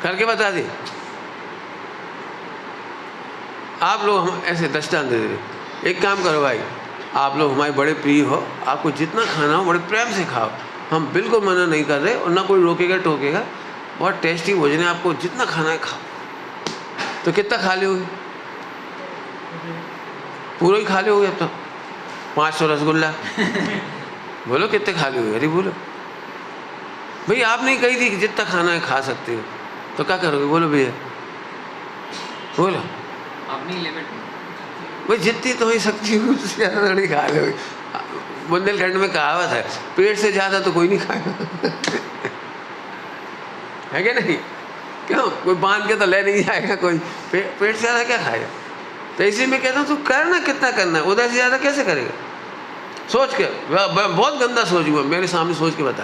करके बता दे। आप लोग हम ऐसे दृष्टांत दे दे। एक काम करो भाई, आप लोग हमारे बड़े प्रिय हो, आपको जितना खाना हो बड़े प्रेम से खाओ, हम बिल्कुल मना नहीं कर रहे और ना कोई रोकेगा टोकेगा। बहुत टेस्टी भोजन है, आपको जितना खाना है खाओ। तो कितना खा लोगे? पूरा ही खा लोगे अब तो 500 रसगुल्ला। बोलो कितने खा लोगे? अरे बोलो भाई, आप नहीं कही थी कि जितना खाना है खा सकते हो, तो क्या करोगे? बोलो भैया, बोलो। अपनी लिमिट भाई जितनी तो ही शक्ति हो उससे ज़्यादा थोड़ी खा लोगे। बुंदेलखंड में कहावत है, पेट से ज़्यादा तो कोई नहीं खाएगा। है क्या नहीं? क्यों? कोई बांध के तो ले नहीं जाएगा कोई, पेट से ज़्यादा क्या खाएगा? तो इसी में कहता हूँ तू करना कितना करना है, उधर से ज़्यादा कैसे करेगा? सोच के, बहुत गंदा सोच हुआ, मेरे सामने सोच के बता,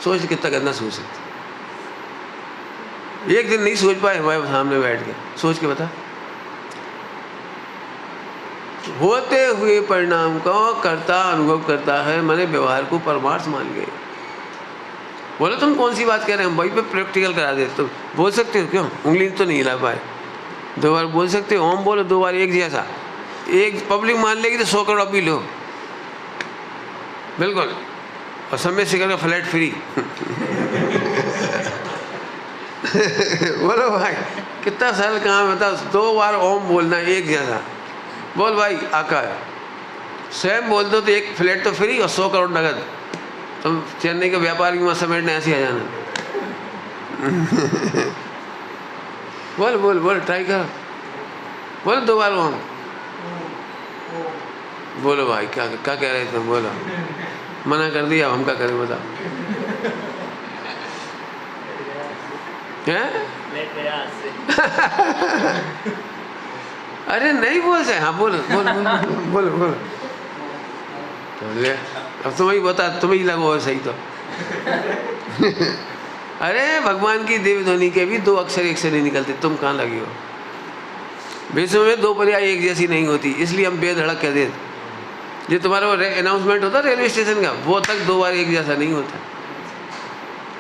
सोच कितना गंदा सोच सकते। एक दिन नहीं सोच पाए हमारे सामने बैठ के, सोच के बता। होते हुए परिणाम को कर्ता अनुभव करता है, मैंने व्यवहार को परमार्थ मान गए। बोले तुम कौन सी बात कह रहे हैं, वही पे प्रैक्टिकल करा देते। तुम बोल सकते हो क्यों, उंगली तो नहीं हिला पाए, 2 बार बोल सकते हो, ओम बोलो 2 बार एक जैसा, एक पब्लिक मान लेगी तो 100 करोड़ अपील हो, बिल्कुल, और समय से का फ्लैट फ्री। बोलो भाई कितना सरल काम है, बताओ 2 बार ओम बोलना एक जैसा, बोल भाई आकर स्वयं बोल दो तो एक फ्लैट तो फ्री और 100 करोड़ नगद। तुम चेन्नई के व्यापार की वहाँ समेटने ऐसे आ जाना। बोल बोल बोल ट्राई कर, बोलो 2 बार ओम। बोलो भाई क्या क्या कह रहे थे, बोलो, मना कर दिया, हम क्या करें बताओ। हैं? अरे नहीं बोल से, हाँ बोलो बोलो बोलो बोलो। तो ले अब तुम ही बता, तुम ही लगो सही तो। अरे भगवान की देव ध्वनि के भी 2 अक्षर एक से नहीं निकलते, तुम कहाँ लगी हो। विश्व में 2 पर्याय एक जैसी नहीं होती, इसलिए हम बेधड़क कह देते। ये तुम्हारा वो अनाउंसमेंट होता रेलवे स्टेशन का, वो तक 2 बार एक जैसा नहीं होता,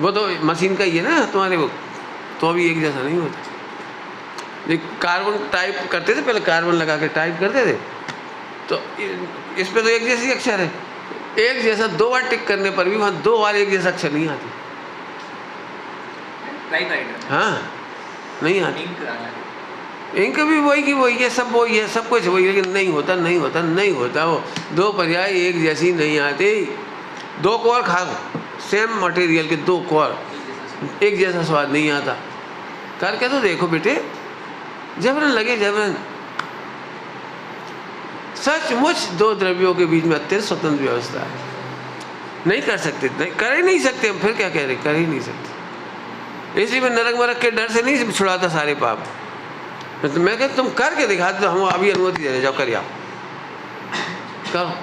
वो तो मशीन का ही है ना तुम्हारे, वो तो अभी एक जैसा नहीं होता। ये कार्बन टाइप करते थे पहले, कार्बन लगा के टाइप करते थे, तो इस पे तो एक जैसी अक्षर है, एक जैसा 2 बार टिक करने पर भी वहाँ 2 बार एक जैसा अक्षर नहीं आती। हाँ नहीं आती। इंक भी वही की वही है, सब वही है, सब कुछ वही, लेकिन नहीं होता नहीं होता नहीं होता। वो 2 पर्याय एक जैसी नहीं आती। 2 कोर खाओ सेम मटेरियल के 2 कोर, एक जैसा स्वाद नहीं आता। करके तो देखो बेटे, जबरन लगे जबरन। सचमुच 2 द्रव्यों के बीच में अत्यंत स्वतंत्र व्यवस्था है, नहीं कर सकते, नहीं कर ही नहीं सकते हम, फिर क्या कह रहे, कर ही नहीं सकते। इसलिए मैं नरक मरक के डर से नहीं छुड़ाता सारे पाप। तो मैं कहता तुम करके दिखा दो, हम अभी अनुमति दे रहे, जाओ करिए, आप करो,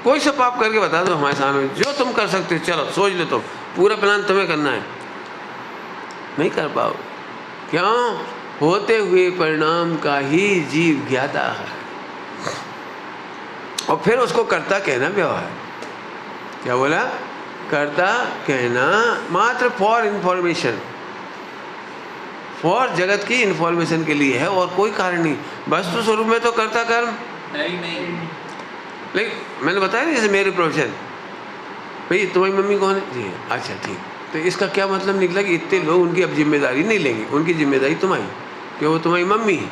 कोई सा पाप करके बता दो हमारे सामने, जो तुम कर सकते हो, चलो सोच लो, तुम पूरा प्लान तुम्हें करना है, नहीं कर पाओ। क्यों? होते हुए परिणाम का ही जीव ज्ञाता है, और फिर उसको कर्ता कहना व्यवहार। क्या बोला? कर्ता कहना मात्र फॉर इंफॉर्मेशन, फॉर जगत की इंफॉर्मेशन के लिए है, और कोई कारण नहीं। वस्तु स्वरूप में तो कर्ता कर्म नहीं। लेकिन मैंने बताया नहीं, जैसे मेरे प्रोफेशन, भाई तुम्हारी मम्मी कौन है जी, अच्छा ठीक, तो इसका क्या मतलब निकला कि इतने लोग उनकी अब जिम्मेदारी नहीं लेंगे, उनकी जिम्मेदारी तुम्हारी, कि वो तुम्हारी मम्मी है,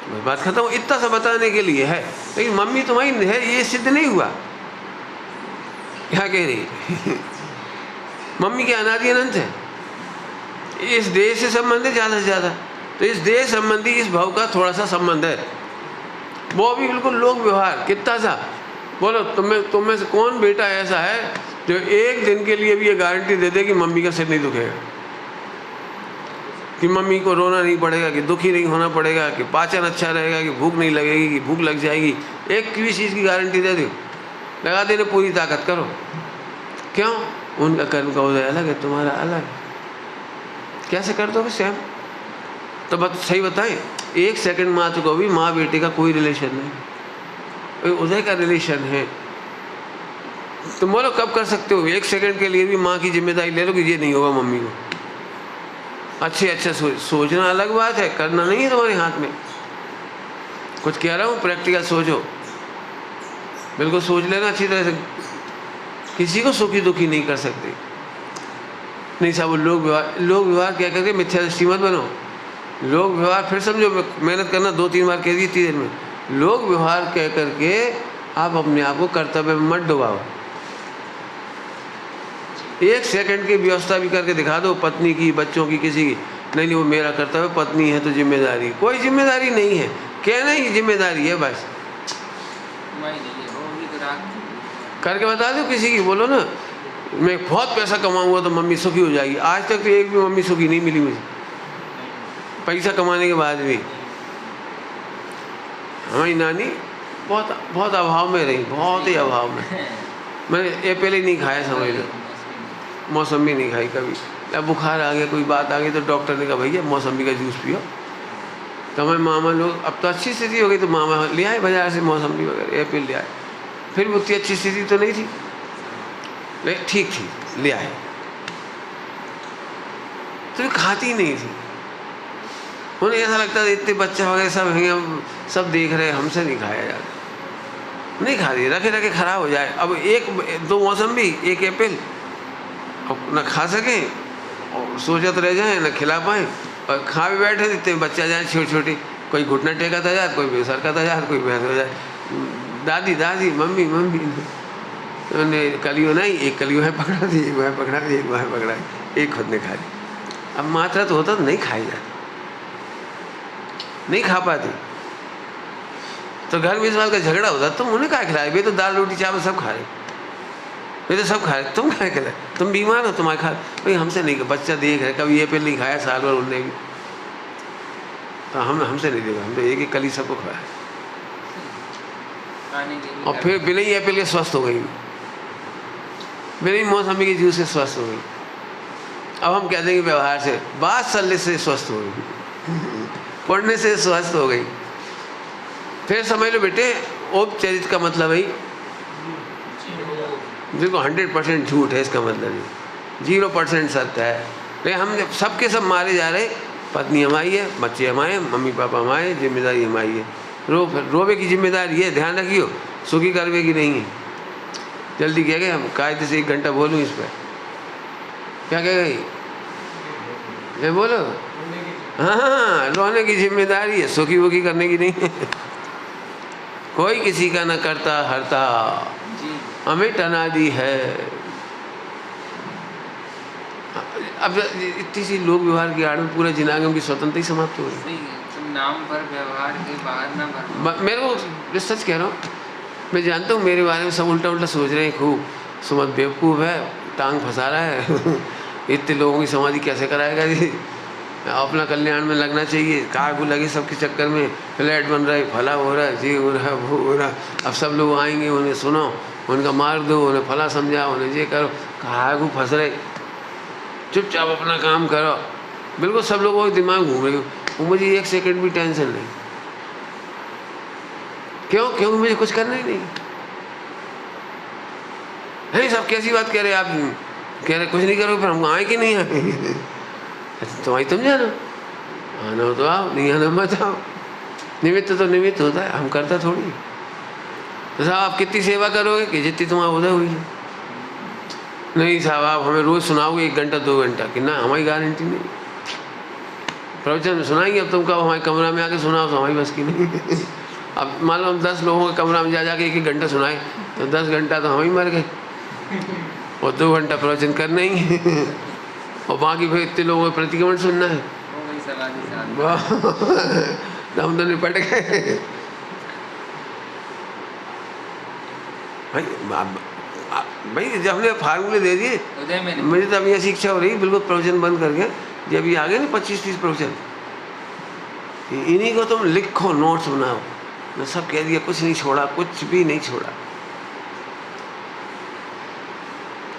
बस बात खत्म। इतना सा बताने के लिए है, लेकिन मम्मी तुम्हारी है ये सिद्ध नहीं हुआ। क्या कह रही? मम्मी के अनादि अनंत है, इस देश से संबंध है ज़्यादा से ज़्यादा, तो इस देश संबंधी इस भाव का थोड़ा सा संबंध है, वो भी बिल्कुल लोक व्यवहार। कितना सा बोलो, तुम में से कौन बेटा ऐसा है जो एक दिन के लिए भी ये गारंटी दे दे कि मम्मी का सिर नहीं दुखेगा, कि मम्मी को रोना नहीं पड़ेगा, कि दुखी नहीं होना पड़ेगा, कि पाचन अच्छा रहेगा, कि भूख नहीं लगेगी, कि भूख लग जाएगी, एक भी चीज़ की गारंटी दे दो, लगा देने पूरी ताकत करो। क्यों? उनका कर्म का उदय अलग है, तुम्हारा अलग। कैसे कर दोगे स्वयं? तो बस सही बताएं, 1 सेकंड मात्र को भी माँ बेटे का कोई रिलेशन नहीं, उदय का रिलेशन है। तुम बोलो कब कर सकते हो? 1 सेकंड के लिए भी माँ की जिम्मेदारी ले लो कि ये नहीं होगा मम्मी को। अच्छा सोचना अलग बात है, करना नहीं है तुम्हारे हाथ में। कुछ कह रहा हूँ, प्रैक्टिकल सोचो, बिल्कुल सोच लेना अच्छी तरह से। किसी को सुखी दुखी नहीं कर सकते। नहीं साहब, लोग व्यवहार क्या करके मिथ्या दृष्टि मत बनो। लोग व्यवहार फिर समझो, मेहनत करना 2-3 बार कह दी 3 दिन में। लोग व्यवहार कह करके आप अपने आप को कर्तव्य में मत डुबाओ। 1 सेकंड की व्यवस्था भी करके दिखा दो, पत्नी की, बच्चों की, किसी की। नहीं वो मेरा कर्तव्य, पत्नी है तो जिम्मेदारी। कोई जिम्मेदारी नहीं है, कहना ही जिम्मेदारी है बस। करके बता दो किसी की, बोलो ना मैं बहुत पैसा कमाऊंगा तो मम्मी सुखी हो जाएगी। आज तक तो एक भी मम्मी सुखी नहीं मिली मुझे, पैसा कमाने के बाद भी। हमारी नानी बहुत अभाव में रही, बहुत ही अभाव में। मैंने ये पहले ही नहीं खाया, समझ लो, मौसमी नहीं खाई कभी। अब बुखार आ गया, कोई बात आ गई तो डॉक्टर ने कहा भैया मौसमी का जूस पियो, तो हमारे मामा लोग, अब तो अच्छी स्थिति हो गई तो मामा ले आए बाजार से मौसम्बी वगैरह, एप्पल ले आए। फिर भी उतनी अच्छी स्थिति तो नहीं थी, लेकिन ठीक थी, ले आए। तो ये खाती नहीं थी। उन्हें ऐसा लगता था इतने बच्चे वगैरह सब हैं, सब देख रहे, हमसे नहीं खाया जाता। नहीं खा रही, रखे रखे खराब हो जाए। अब एक दो मौसम्बी, एक एप्पल, अब न खा सके और सोचत रह जाए, न खिला पाए, और खा भी बैठे इतने बच्चे आ जाए छोटे छोटे, कोई घुटना टेका था जाए, कोई बेसर का था जाए, कोई भैंस हो जाए, दादी दादी मम्मी मम्मी। उन्हें कलियो नहीं, एक कलियो है पकड़ा दी, एक वह पकड़ा दी, एक वह पकड़ा दी, एक खुद ने खा ली। अब मात्रा तो होता तो नहीं खाई जाती, नहीं खा पाती। तो घर में इस बात का झगड़ा होता, तुम उन्हें क्या खिलाए, वे तो दाल रोटी चावल सब खा रहे, वे तो सब खा रहे, तुम क्या खिलाए, तुम बीमार हो, तुम्हारे खा भाई हमसे नहीं, बच्चा देख रहे, कभी ये पे नहीं खाया साल भर उनने भी, तो हमसे नहीं देगा, हम तो एक एक कली सबको खाया। और फिर बिना ही एप्पल के स्वस्थ हो गई, बिना ही मौसमी के जूस से स्वस्थ हो गई। अब हम कह देंगे व्यवहार से, बात चलने से स्वस्थ हो गई, पढ़ने से स्वस्थ हो गई। फिर समझ लो बेटे, औपचारिक का मतलब है देखो 100% झूठ है, इसका मतलब नहीं, 0% सत्य है। लेकिन हम सबके सब मारे जा रहे, पत्नी हमारी है, बच्चे हमारे, मम्मी पापा हमारे, जिम्मेदारी हमारी है। रोवे की जिम्मेदारी है, ध्यान रखियो, सुखी करवे की नहीं है। जल्दी कह गए, हम कायदे से 1 घंटा बोलूँ इस पर, क्या कह गई, ये बोलो। हाँ, रोने की जिम्मेदारी है, सुखी वुखी करने की नहीं है। कोई किसी का न करता हरता, अमिट अनादि है। अब इतनी सी लोक व्यवहार की आड़ में पूरे जिनागम की स्वतंत्रता ही समाप्त हो गई। नाम पर व्यवहार के बाहर ना भर। मेरे को सच कह रहा हूँ, मैं जानता हूँ मेरे बारे में सब उल्टा उल्टा सोच रहे हैं खूब, सुमत बेवकूफ़ है, टांग फंसा रहा है, इतने लोगों की समाधि कैसे कराएगा जी, अपना कल्याण में लगना चाहिए, कहाँ को लगे सबके चक्कर में, फ्लैट बन रहा है, फला हो रहा है, ये हो रहा है, वो हो रहा है। अब सब लोग आएंगे, उन्हें सुनो, उनका मार दो, उन्हें फला समझाओ, उन्हें ये करो, कहाँ को फंस रहे, चुपचाप अपना काम करो। बिल्कुल सब लोगों को दिमाग घूम रही हो, मुझे 1 सेकंड भी टेंशन नहीं। क्यों? क्योंकि मुझे कुछ करना ही नहीं है। सब कैसी बात कह रहे आप, कह रहे कुछ नहीं करोगे, फिर हम आए कि नहीं आए? अच्छा तुम्हारी तुम जानो, आना हो तो आओ, नहीं आना मत आओ। निमित्त तो निमित्त होता है, हम करता थोड़ी। तो साहब आप कितनी सेवा करोगे कि जितनी तुम्हारा उदय हुई है? नहीं साहब, आप हमें रोज़ सुनाओगे 1 घंटा 2 घंटा, कि ना हमारी गारंटी नहीं। प्रवचन सुनाएंगे, अब तुम कहो हमारे कमरा में आके सुनाओ, तो हमारी बस की नहीं। अब मान लो हम 10 लोगों के कमरा में जा के 1-1 घंटा सुनाए, तो 10 घंटा तो हम ही मर गए, और 2 घंटा प्रवचन करना ही है, और बाकी फिर इतने लोगों को प्रतिक्रमण सुनना है। हम तो निपट गए भाई। जब हमने फार्मूले दे दिए, मुझे तो अभी ऐसी इच्छा हो रही बिल्कुल प्रवचन बंद करके, जब ये आ गए ना 25-30 प्रवचन, इन्हीं को तुम लिखो, नोट्स बनाओ। मैं सब कह दिया, कुछ नहीं छोड़ा, कुछ भी नहीं छोड़ा।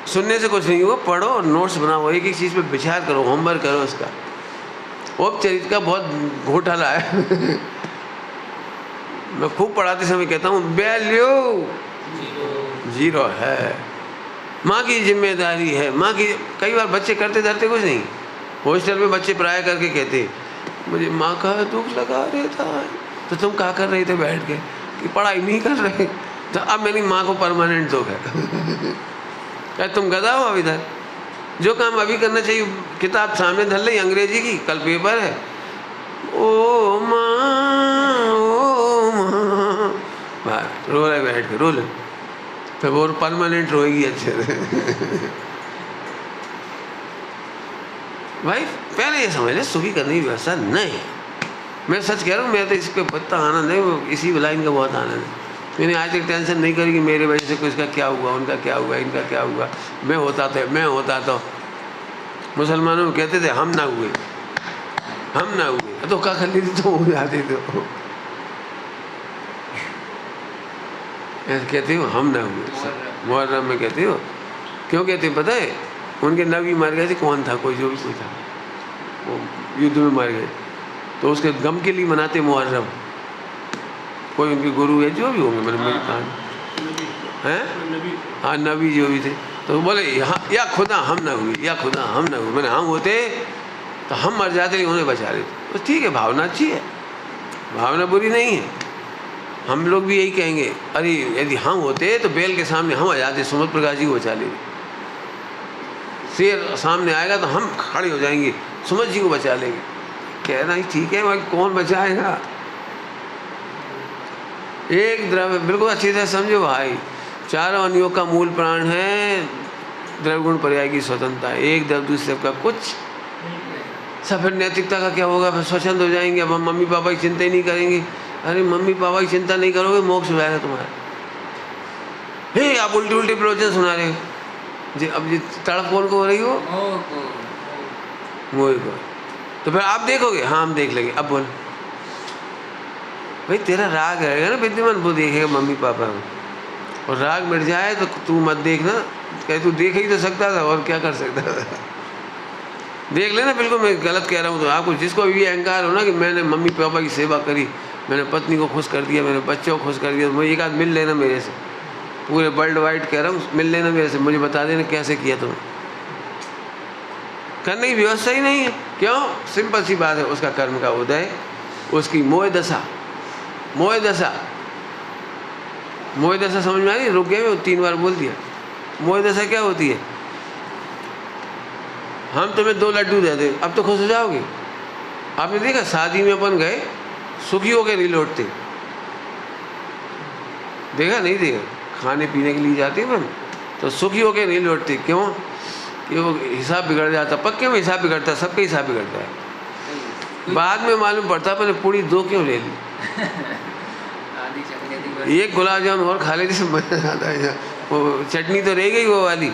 सुनने से कुछ नहीं हुआ, पढ़ो, नोट्स बनाओ, एक एक चीज़ पे विचार करो, होमवर्क करो उसका। औपचारिक का बहुत घोटाला है। मैं खूब पढ़ाते समय कहता हूँ, वैल्यू 0 है, माँ की जिम्मेदारी है, माँ की। कई बार बच्चे करते धरते कुछ नहीं, हॉस्टल में बच्चे प्राय करके कहते मुझे माँ का दुख लगा रहता है। तो तुम क्या कर रहे थे बैठ के, कि पढ़ाई नहीं कर रहे? तो अब मेरी माँ को परमानेंट दुख है। क्या तुम गधा हो? अब इधर जो काम अभी करना चाहिए, किताब सामने धर ली अंग्रेजी की, कल पेपर है, ओ माँ ओ माँ, रो रहे बैठ के, रो ले, फिर वो परमानेंट रोएगी अच्छे से। भाई पहले ये समझ ले, सुखी करने की व्यवस्था नहीं। मैं सच कह रहा हूँ, मेरा तो इस पर पत्ता आनंद है, इसी लाइन का बहुत आनंद है। मैंने आज तक टेंशन नहीं करी कि मेरे वजह से किसका क्या हुआ, उनका क्या हुआ, इनका क्या हुआ। मैं होता तो मुसलमानों में कहते थे हम ना हुए, हम ना हुए, तो क्या कर लेते तो हो जाते तो। ऐसे कहते हो हम ना हुए, मुहर्रम में कहते हो। क्यों कहते हो पता है? उनके नबी मर गए थे, कौन था, कोई जो भी कोई था, वो युद्ध में मर गए। तो उसके गम के लिए मनाते मुहर्रम। कोई उनके गुरु है जो भी होंगे, मैंने मेरी कहानी हैं, हाँ नबी जो भी थे, तो बोले यहाँ या खुदा हम ना हुए, या खुदा हम ना हुए। मैंने हम होते तो हम मर जाते, लेकिन उन्हें बचा लेते। तो ठीक है, भावना अच्छी है, भावना बुरी नहीं है। हम लोग भी यही कहेंगे, अरे यदि हम होते तो बैल के सामने हम आ जाते, सुमत प्रकाश जी को बचा लेंगे। शेर सामने आएगा तो हम खड़े हो जाएंगे, सुमत जी को बचा लेंगे। कहना ही ठीक है भाई, कौन बचाएगा? एक द्रव्य, बिल्कुल अच्छी तरह समझो भाई, चारों अनियोग का मूल प्राण है द्रव्य गुण पर्याय की स्वतंत्रता। एक द्रव्य दूसरे का कुछ, सब फिर नैतिकता का क्या होगा? फिर स्वच्छंद हो जाएंगे। अब हम मम्मी पापा की चिंता ही नहीं करेंगे। अरे मम्मी पापा की चिंता नहीं करोगे, मोक्ष हो जाएगा तुम्हारा। हे आप उल्टी उल्टी प्रवचन सुना रहे हो जी। अब जी तड़प कौन को हो रही हो? मोह को। तो फिर आप देखोगे? हाँ हम देख लेंगे। अब बोल भाई, तेरा राग रहेगा ना विद्यमान, वो देखेगा मम्मी पापा में, और राग मिट जाए तो तू मत देखना। कहे तू देख ही तो सकता था, और क्या कर सकता था? देख लेना। बिल्कुल मैं गलत कह रहा हूँ तो आपको, जिसको भी अहंकार हो ना कि मैंने मम्मी पापा की सेवा करी, मैंने पत्नी को खुश कर दिया, मैंने बच्चों को खुश कर दिया, तो मुझे एक आध मिल लेना मेरे से, पूरे वर्ल्ड वाइड कह रहा हूँ, मिल लेना मेरे से, मुझे बता देना कैसे किया तुमने। करने की व्यवस्था ही नहीं है। क्यों? सिंपल सी बात है, उसका कर्म का उदय, उसकी मोह दशा। मोह दशा, मोह दशा समझ में आ रही? रुक गए, मैं 3 बार बोल दिया। मोह दशा क्या होती है? हम तुम्हें 2 लड्डू दे दें, अब तो खुश हो जाओगे। आपने देखा शादी में अपन गए, सुखी होकर नहीं लौटते, देखा नहीं देखा? खाने पीने के लिए जाते हैं तो सुखी होकर नहीं लौटते। क्यों? कि वो हिसाब बिगड़ जाता। पक्के में हिसाब बिगड़ता है, सबका हिसाब बिगड़ता है। बाद में मालूम पड़ता मैंने पूरी 2 क्यों ले ली। एक गुलाब जामुन और खा लेती से मजा आता है। वो चटनी तो रह गई वो वाली,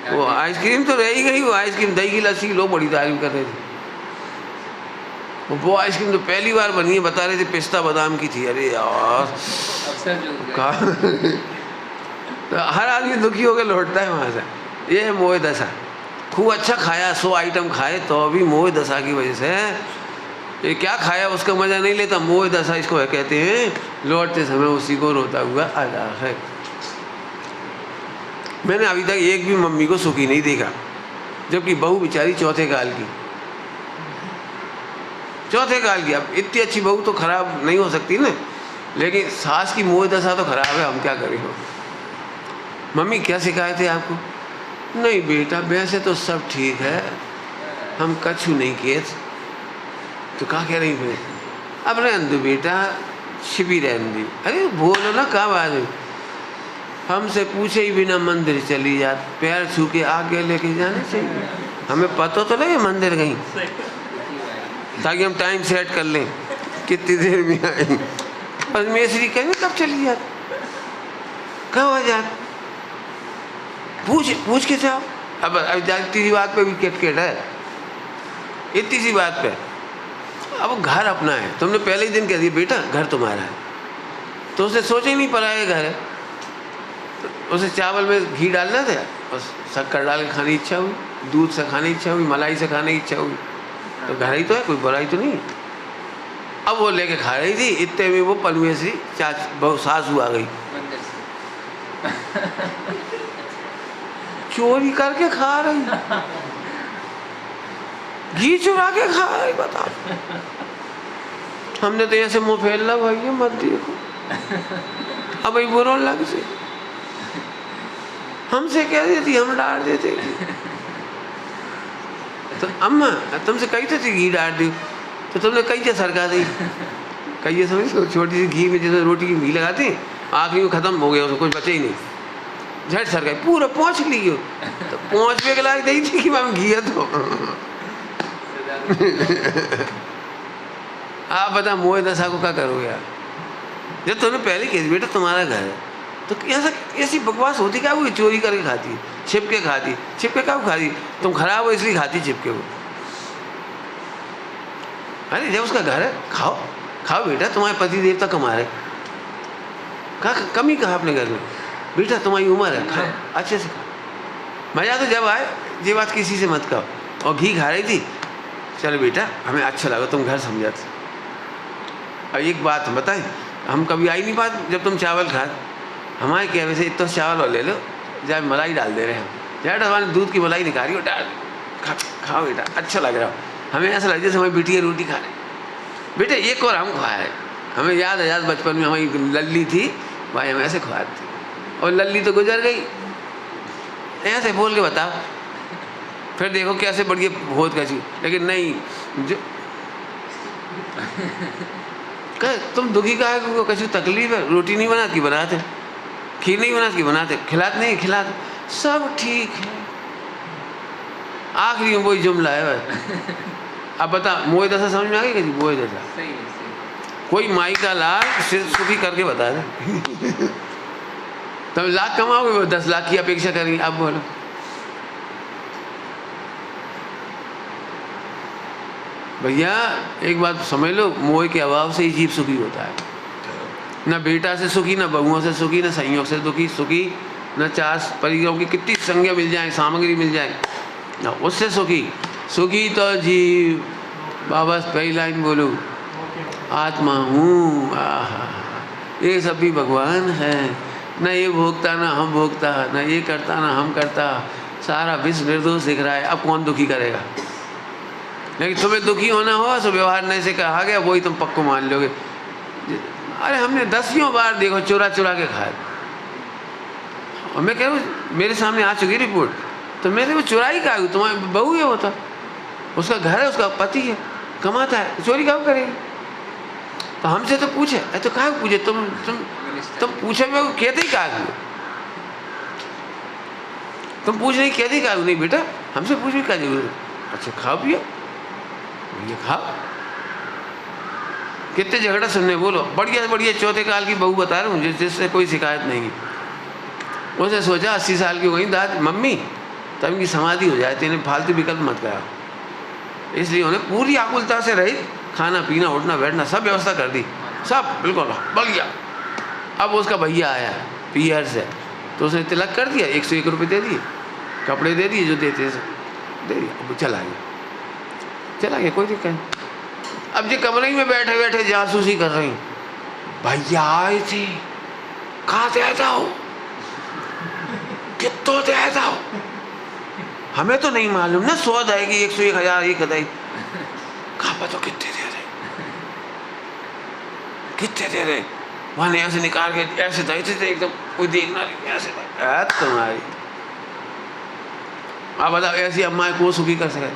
वो आइसक्रीम तो रह ही गई। वो आइसक्रीम, दही की लस्सी लोग बड़ी तारीफ कर रहे थे। वो आइसक्रीम तो पहली बार बनी है, बता रहे थे पिस्ता बादाम की थी। अरे यार तो हर आदमी दुखी होकर लौटता है वहाँ से। ये है मोह दशा। खूब अच्छा खाया, 100 आइटम खाए, तो भी मोह दशा की वजह से ये क्या खाया उसका मजा नहीं लेता। मोह दशा इसको कहते हैं। लौटते समय उसी को रोता हुआ आता है। मैंने अभी तक एक भी मम्मी को सुखी नहीं देखा, जबकि बहू बेचारी चौथे काल की, चौथे काल की। अब इतनी अच्छी बहू तो खराब नहीं हो सकती ना, लेकिन सास की मोह दशा तो खराब है। हम क्या करें? मम्मी क्या सिखाए थे आपको? नहीं बेटा, वैसे तो सब ठीक है, हम कछु नहीं किए। तो कहा कह रही फिर? अब रहने दो बेटा, छिपी रहने दी। अरे बोलो ना, कहाँ बात है? हमसे पूछे ही बिना मंदिर चली जात, पैर छू के आगे लेके जाने चाहिए। हमें पता तो लगे मंदिर गई, ताकि हम टाइम सेट कर लें कितनी देर में आई। परमेश्वरी कहेंगे कब चली जात, कब आ जात, पूछ के जाओ। अब इतनी सी बात पे भी किटकिट है, इतनी सी बात पे। अब घर अपना है, तुमने पहले ही दिन कह दिया बेटा घर तुम्हारा है, तो उसे सोचे ही नहीं पराया घर है। तो उसे चावल में घी डालना था और शक्कर डाल के खाने की इच्छा हुई, दूध से खाने की इच्छा हुई, मलाई से खाने की इच्छा हुई, तो घर ही तो है, कोई बुराई तो नहीं। अब वो लेके खा रही थी, इतने में वो परमेश्वरी बहुत सासू आ गई, चोरी करके खा रही, घी चुरा के खा रही। बता, हमने तो ऐसे मुँह फैलना भाई मत देखो। अब भाई बुरा लग से हमसे कह देती, हम डाल देते। तो अम्मा तुमसे कही तो थी घी डाल दी, तो तुमने कही क्या सरका दी? कही समझ, छोटी सी घी में जैसे रोटी की घी लगाती, आखिरी में खत्म हो गया, उसको कुछ बचे ही नहीं, झट सरका पूरा पहुँच ली। तो पहुँचने के लायक नहीं थी कि मैं घी है। तो आप बता मोह दशा को क्या करोगे यार? जब तुमने पहले कह बेटा तुम्हारा घर है, तो ऐसा ऐसी बकवास होती क्या? वो चोरी करके खाती, छिपके खाती। छिपके कब खाती? तुम खराब हो इसलिए खाती छिपके को। अरे जब उसका घर है, खाओ खाओ बेटा, तुम्हारे पति देवता कमा रहे, कहा कमी कहा अपने घर में? बेटा तुम्हारी उम्र है, खाओ अच्छे से खाओ। मज़ा तो जब आए, ये बात किसी से मत कहो। और घी खा रही थी, चलो बेटा हमें अच्छा लगा, तुम घर समझाते। अब एक बात बताएं, हम कभी आई नहीं बात जब तुम चावल खा, हमारे क्या वैसे इतना चावल और ले लो, जब मलाई डाल दे रहे हैं, यार हमारे दूध की मलाई निकाली हो, डाल खाओ बेटा, अच्छा लग रहा हो। हमें ऐसा लग जैसे हमारी बिटिया रोटी खा रहे। बेटे एक और हम खुआए, हमें याद है, याद बचपन में हमारी लल्ली थी भाई, हम ऐसे खुआते थे, और लल्ली तो गुजर गई। ऐसे बोल के बताओ, फिर देखो कैसे बढ़िया बहुत कैसी, लेकिन नहीं जो तुम दुखी का है, कैसी तकलीफ है, रोटी नहीं बनाती बनाते, खीर नहीं बनाती बनाते, खिलाते नहीं खिलाते, सब ठीक है। आखिरी में वही जुमला है बस। अब बता, मोए दशा समझ में आ गई कैसी? मोए दशा सही है। कोई माई का लाख सुखी करके बता दे। तुम लाख कमाओगे, वो 10 लाख की अपेक्षा करेंगे। अब बोलो, भैया एक बात समझ लो, मोह के अभाव से ही जीव सुखी होता है। न बेटा से सुखी, न बहुओं से सुखी, न संयोग से दुखी सुखी, न चार परिग्रहों की कितनी संज्ञा मिल जाए, सामग्री मिल जाए, न उससे सुखी। सुखी तो जीव, बाबा पहली लाइन बोलो, आत्मा हूँ, ये सब भी भगवान है। न ये भोगता न हम भोगता, न ये करता न हम करता, सारा विश्व निर्दोष दिख रहा है। अब कौन दुखी करेगा? लेकिन तुम्हें दुखी होना हो तो व्यवहार नहीं से कहा गया, वही तुम पक्को मान लोगे। अरे हमने 10 बार देखो चुरा चुरा के खाए, और मैं कह रहा हूँ मेरे सामने आ चुकी रिपोर्ट, तो मैंने वो चुराई का, तुम्हारी बहू है, होता उसका घर है, उसका पति है, कमाता है, चोरी कब करेगी? तो हमसे तो पूछे, तो कहा पूछे, तुम पूछे मैं कहते ही कहा, तुम पूछ नहीं कहते ही कहा नहीं बेटा, हमसे पूछने क्या जरूरत? अच्छा खाओ पियो, ये खाओ। कितने झगड़ा सुनने, बोलो बढ़िया बढ़िया चौथे काल की बहू बता रहा हूँ जिससे कोई शिकायत नहीं है। उसने सोचा 80 साल की हो गई दाद मम्मी, तब इनकी समाधि हो जाए, तो इन्हें फालतू विकल्प मत करा। इसलिए उन्हें पूरी आकुलता से रही, खाना पीना उठना बैठना सब व्यवस्था कर दी, सब बिल्कुल बढ़िया। अब उसका भैया आया पीहर से, तो उसने तिलक कर दिया, 101 रुपये दे दिए, कपड़े दे दिए जो देते दे दिए, अब चला गया, कोई दिक्कत नहीं। अब ये कमरे में बैठे बैठे जासूसी कर रही, भैया आए थे, कहाँ से आया हो, कितों से आया हो, हमें तो नहीं मालूम ना, 100 आएगी, 101 हजार, 1 हजार, कहाँ पता कितने दे रहे, वहाँ ऐसे निकाल के ऐसे थे एकदम, कोई देखना नहीं, ऐसे तुम्हारी। अब बताओ ऐसी अम्मा को सुखी कर सके?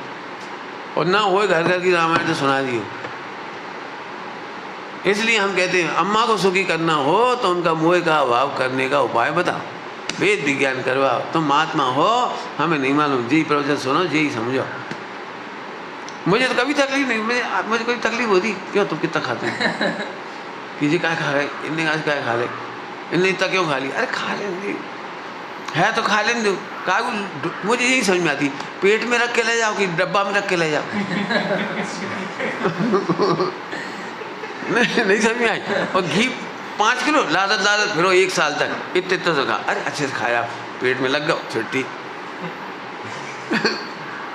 और ना हो घर घर की रामायण तो सुना दी हो। इसलिए हम कहते हैं अम्मा को सुखी करना हो तो उनका मोह का अभाव करने का उपाय बताओ, वेद विज्ञान करवाओ। तुम महात्मा हो, हमें नहीं मालूम, जी प्रवचन सुनो, जी समझो। मुझे तो कभी तकलीफ नहीं, मुझे कोई तकलीफ होती, क्यों तुम कितना खाते हैं, किसी क्या खा रहे, इनने आज क्या खा ले, इनने इतना क्यों खा लिया, अरे खा लेंगे है तो खा लेंगे। का मुझे यही समझ में आती, पेट में रख के ले जाओ कि डब्बा में रख के ले जाओ। नहीं समझ में आई। और घी 5 किलो लादत फिर 1 साल तक इतने से खा, अरे अच्छे से खाया, पेट में लग गया, छुट्टी।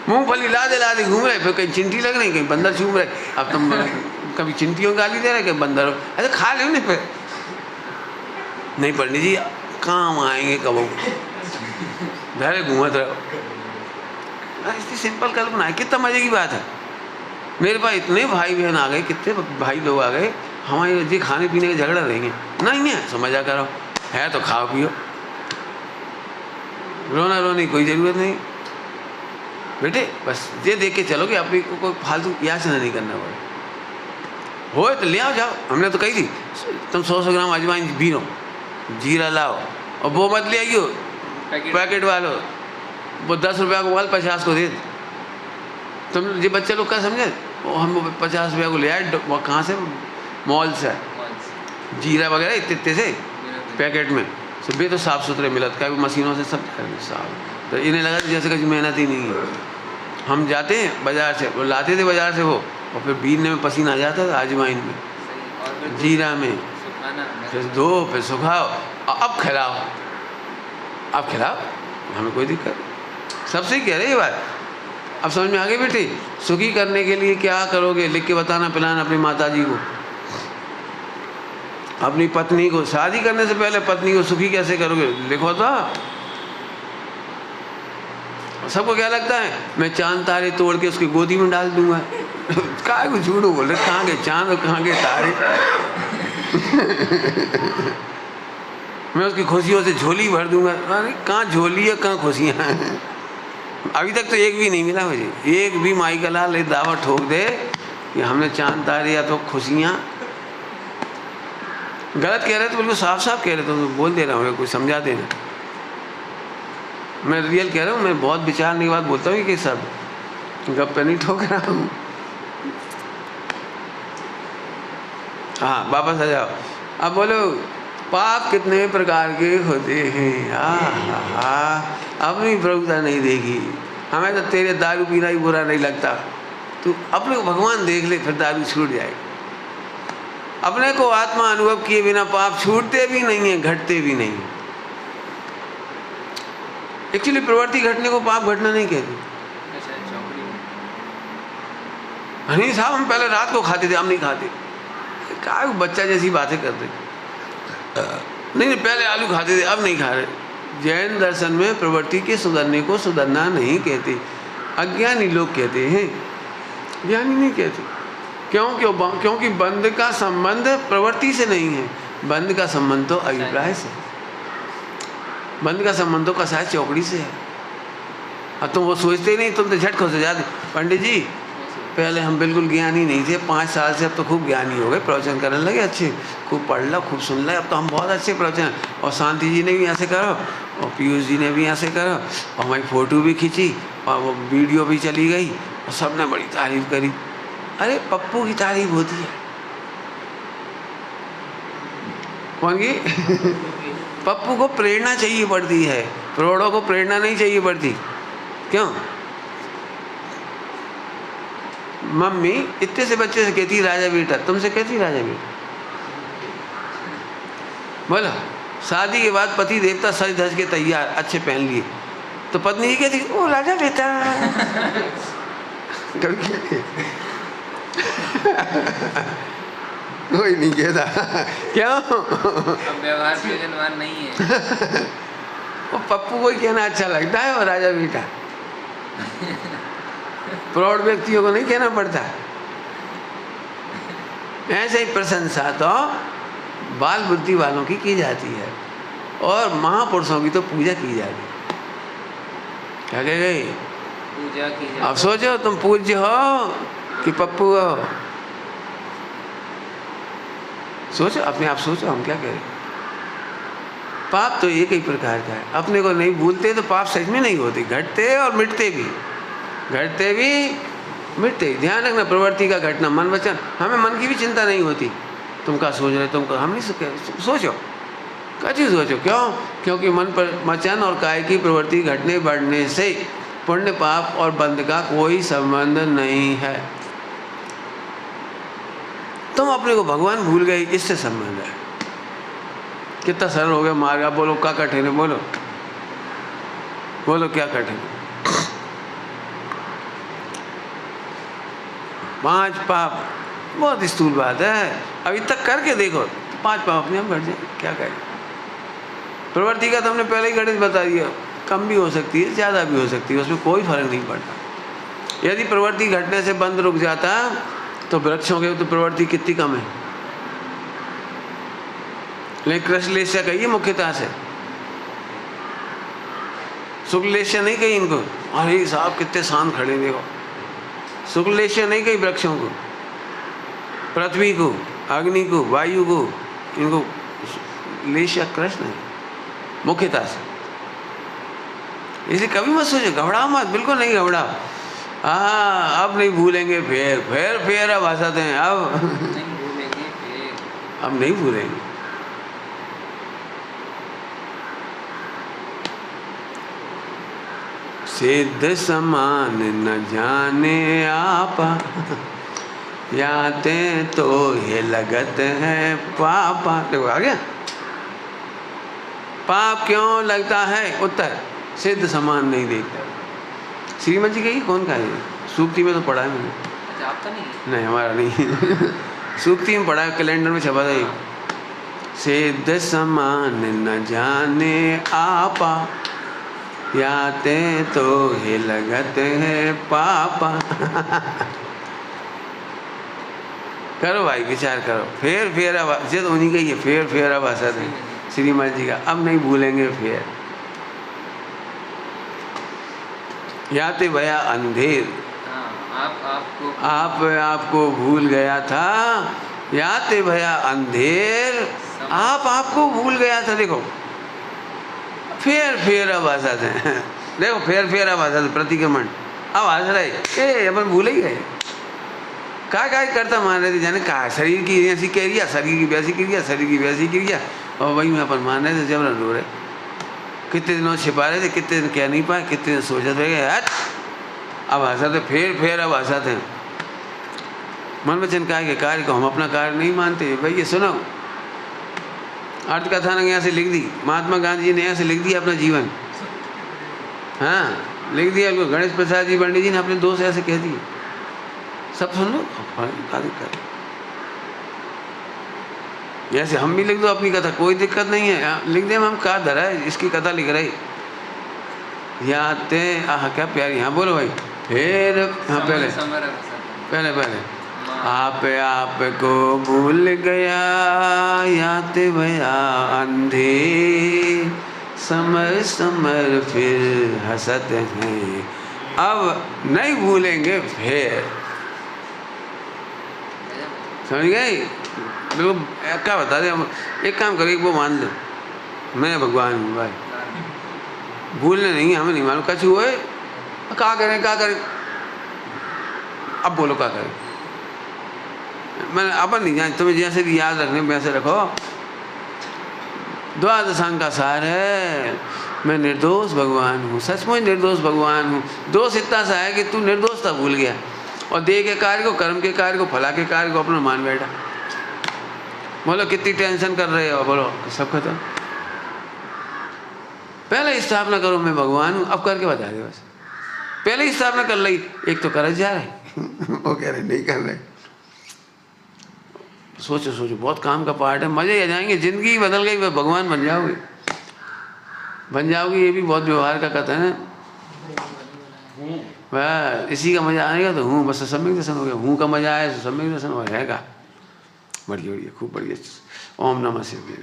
मूंगफली लादे घूम रहे, फिर कहीं चिंटी लग रही, कहीं बंदर चूम रहे। अब तुम कभी चिंटियों को गाली दे रहे, कहीं बंदर, अरे खा लो नहीं, फिर नहीं पंडित जी काम आएंगे कब, घर घूमत रहो। इतनी सिंपल कल्पना है, कितना मजे की बात है। मेरे पास इतने भाई बहन आ गए, कितने भाई लोग आ गए, हमारे जी खाने पीने के झगड़ा रहेंगे, नहीं है समझा करो, है तो खाओ पियो, रोना रोने की कोई ज़रूरत नहीं बेटे। बस ये देख के चलो कि अपनी को कोई फालतू याचना नहीं करना पड़े। हो तो ले आओ, जाओ। हमने तो कही थी तुम 100 ग्राम अजवाइन बीनो, जीरा लाओ, और वो मत ले आइयो पैकेट वालों, वो 10 रुपया को माल 50 को दे। तुम ये बच्चे लोग क्या समझे, हम 50 रुपया को ले आए, वो कहाँ से, मॉल से, जीरा वगैरह इतने से पैकेट में, सुबह तो साफ़ सुथरे मिलत का भी मशीनों से सब साफ। तो इन्हें लगा जैसे कुछ मेहनत ही नहीं है। हम जाते हैं बाज़ार से, वो लाते थे बाज़ार से वो, और फिर बीनने में पसीना आ जाता था, अजवाइन में, जीरा में, फिर धो, फिर सुखाओ, अब खिलाओ, हमें कोई दिक्कत नहीं। सबसे कह रहे ये बात, अब समझ में आ गई बेटी। सुखी करने के लिए क्या करोगे, लिख के बताना, पिलाना अपनी माता जी को। अपनी पत्नी को, शादी करने से पहले पत्नी को सुखी कैसे करोगे, लिखो तो। सबको क्या लगता है मैं चांद तारे तोड़ के उसकी गोदी में डाल दूंगा। काय को झूठ बोल रहे, कहाँ गए चांद और कहाँ गए तारे। मैं उसकी खुशियों से झोली भर दूंगा। अरे कहाँ झोली है, कहाँ खुशियाँ हैं। अभी तक तो एक भी नहीं मिला मुझे, एक भी माई का लाल दावा ठोक दे कि हमने चांद तारे या तो खुशियाँ। गलत कह रहे तो बिल्कुल साफ साफ कह रहे तो बोल दे रहा हूँ, कुछ समझा देना। मैं रियल कह रहा हूँ, मैं बहुत विचारने की बात बोलता हूँ कि सब गप पे नहीं ठोक रहा हूँ। हाँ वापस आ जाओ। अब बोलो पाप कितने प्रकार के होते हैं। अपनी प्रभुता नहीं देखी, हमें तो तेरे दारू पीना ही बुरा नहीं लगता। तू अपने को भगवान देख ले, फिर दारू छूट जाएगी। अपने को आत्मा अनुभव किए बिना पाप छूटते भी नहीं है, घटते भी नहीं। एक्चुअली प्रवृत्ति घटने को पाप घटना नहीं कहते। नहीं साहब हम पहले रात को खाते थे, हम नहीं खाते। क्या बच्चा जैसी बातें करते। नहीं पहले आलू खाते थे, अब नहीं खा रहे। जैन दर्शन में प्रवृत्ति के सुधरने को सुधरना नहीं कहते, अज्ञानी लोग कहते हैं, ज्ञानी नहीं कहते। क्योंकि बंध का संबंध प्रवृत्ति से नहीं है, बंध का संबंध तो अभिप्राय से, बंध का संबंध तो कसाय चौकड़ी से है। अब तुम वो सोचते ही नहीं, तुम तो झट खुश हो जाते। पंडित जी पहले हम बिल्कुल ज्ञानी नहीं थे, 5 साल से अब तो खूब ज्ञानी हो गए, प्रवचन करने लगे अच्छे, खूब पढ़ लो खूब सुन लो, अब तो हम बहुत अच्छे प्रवचन। और शांति जी ने भी ऐसे करो, और पीयूष जी ने भी ऐसे करो, और हमारी फ़ोटो भी खींची, और वो वीडियो भी चली गई, और सब ने बड़ी तारीफ़ करी। अरे पप्पू की तारीफ़ होती है, कौन की? पप्पू को प्रेरणा चाहिए पड़ती है, प्रौढ़ों को प्रेरणा नहीं चाहिए पड़ती। क्यों? मम्मी इतने से बच्चे से कहती राजा बेटा, तुमसे कहती राजा बेटा। बोलो शादी के बाद पति देवता सज धज के तैयार, अच्छे पहन लिए, तो पत्नी जी कहती ओ राजा बेटा। कोई नहीं कहता। क्यों? व्यवहार प्रयोजनवान नहीं है। वो पप्पू को ही कहना अच्छा लगता है, और राजा बेटा प्रौढ़ व्यक्तियों को नहीं कहना पड़ता। ऐसे ही प्रशंसा तो बाल बुद्धि वालों की जाती है, और महापुरुषों की तो पूजा की जाती है। क्या कह गई? पूजा की जाती। अब सोचो तुम पूज्य हो कि पप्पू हो, सोचो अपने आप सोचो, हम क्या करें। पाप तो एक ही प्रकार का है, अपने को नहीं भूलते तो पाप सच में नहीं होते, घटते और मिटते भी, घटते भी मिटते। ध्यान रखना प्रवृत्ति का घटना मन वचन, हमें मन की भी चिंता नहीं होती। तुम क्या सोच रहे, तुम हम नहीं सोचो, क्या चीज़ सोचो। क्यों? क्योंकि मन पर वचन और काय की प्रवृत्ति घटने बढ़ने से पुण्य पाप और बंध का कोई संबंध नहीं है। तुम अपने को भगवान भूल गए, इससे संबंध है। कितना सरल हो गया मार्ग। आप बोलो क्या कठिन है, बोलो बोलो क्या कठिन है। 5 पाप बहुत स्थूल बात है, अभी तक करके देखो तो 5 पाप अपने आप घट जाए, क्या करें। प्रवृत्ति का तो हमने पहले ही गणित बता दिया, कम भी हो सकती है ज़्यादा भी हो सकती है, उसमें कोई फर्क नहीं पड़ता। यदि प्रवृत्ति घटने से बंद रुक जाता तो वृक्षों के तो प्रवृत्ति कितनी कम है। लेकिन कृष्णलेश्या कहिए मुख्यतः से, शुक्लेश्या नहीं कही इनको। अरे साहब कितने शांत खड़े, देखो शुक्लेश्या नहीं कही वृक्षों को, पृथ्वी को, अग्नि को, वायु को, इनको लेश्या कृष्ण है मुख्यतः से। इसे कभी मत सोचो, घबराओ मत, बिल्कुल नहीं घबराओ। हाँ अब नहीं भूलेंगे, फिर अब हंसाते हैं, अब नहीं भूलेंगे फिर, अब नहीं भूलेंगे। सिद्ध समान न जाने आपा, याते तो ये लगत है पापा। देखो आ गया, पाप क्यों लगता है? उत्तर सिद्ध समान नहीं देखता। श्रीमद जी कही कौन का है? सूक्ति में तो पढ़ा है मैंने। अच्छा आपका नहीं? नहीं हमारा नहीं। सूक्ति में पढ़ा है, कैलेंडर में छपा था। सिद्ध समान न जाने आपा, याते तो ही लगत है पापा। करो भाई, विचार करो। फेर फेरा जिद उन्हीं का ही है, फेर फेरा भाषा है श्रीमद जी का, अब नहीं भूलेंगे फेर। याते भया अंधेर, आपको भूल गया था। याते भया अंधेर, आपको भूल गया था। देखो फेर फेरा भाषा थे, देखो फेर फेरा भाषा थे, प्रतिक्रमण। अब हंस रहे ए अपन भूल ही गए। का करता मान रहे थे, जाने कहा शरीर की ऐसी क्रिया, शरीर की वैसी क्रिया, शरीर की वैसी क्रिया, और वही में अपन मान रहे थे। जब रो रहे, कितने दिनों छिपा रहे थे, कितने दिन कह नहीं पाए, कितने दिन सोचते रह गए। अब हंसा थे, फेर अब हंसा थे। मन वचन काय के कार्य को हम अपना कार्य नहीं मानते। भाई ये सुनो, अर्थ कथा ने यहाँ से लिख दी, महात्मा गांधी जी ने यहाँ से लिख दिया अपना जीवन। हाँ लिख दिया। गणेश प्रसाद जी पंडित जी ने अपने दोस्त ऐसे कह दिए, सब सुन लो। जैसे हम भी लिख दो अपनी कथा, कोई दिक्कत नहीं है, लिख दे। हम का धरा है, इसकी कथा लिख रही। याते क्या प्यारी। हाँ बोलो भाई। फिर हाँ पहले आप को भूल गया, याते भया अंधे, समर फिर हंसत हैं, अब नहीं भूलेंगे फिर। समझ गए? बिल्कुल क्या बता दे। एक काम करो, वो मान लो मैं भगवान हूँ भाई, भूलने नहीं, हमें नहीं मालूम कछु हुए, क्या करें। अब बोलो क्या करें। मैं अपन नहीं जान, तुम्हें जैसे भी याद रखने वैसे रखो। द्वादशांग का सार है, मैं निर्दोष भगवान हूँ, सचमुच निर्दोष भगवान हूँ। दोष इतना सा है कि तू निर्दोषता भूल गया और देह के कार्य को, कर्म के कार्य को, फला के कार्य को अपना मान बैठा। बोलो कितनी टेंशन कर रहे हो, बोलो सब खत्म। पहले स्थापना करो मैं भगवान हूँ, अब करके बता दे बस। पहले ही स्थापना कर ली, एक तो करज जा रहे वो कह रहे नहीं कर रहे। सोचो बहुत काम का पार्ट है, मजे आ जाएंगे। जिंदगी बदल गई, वह भगवान बन जाओगे। ये भी बहुत व्यवहार का कथन है। वह इसी का मजा आएगा तो हूँ बस सम्यक दर्शन हो गया। हूँ का मजा आया तो सम्यक दर्शन हो जाएगा। बढ़िया खूब बढ़िया। ओम नमः शिवाय।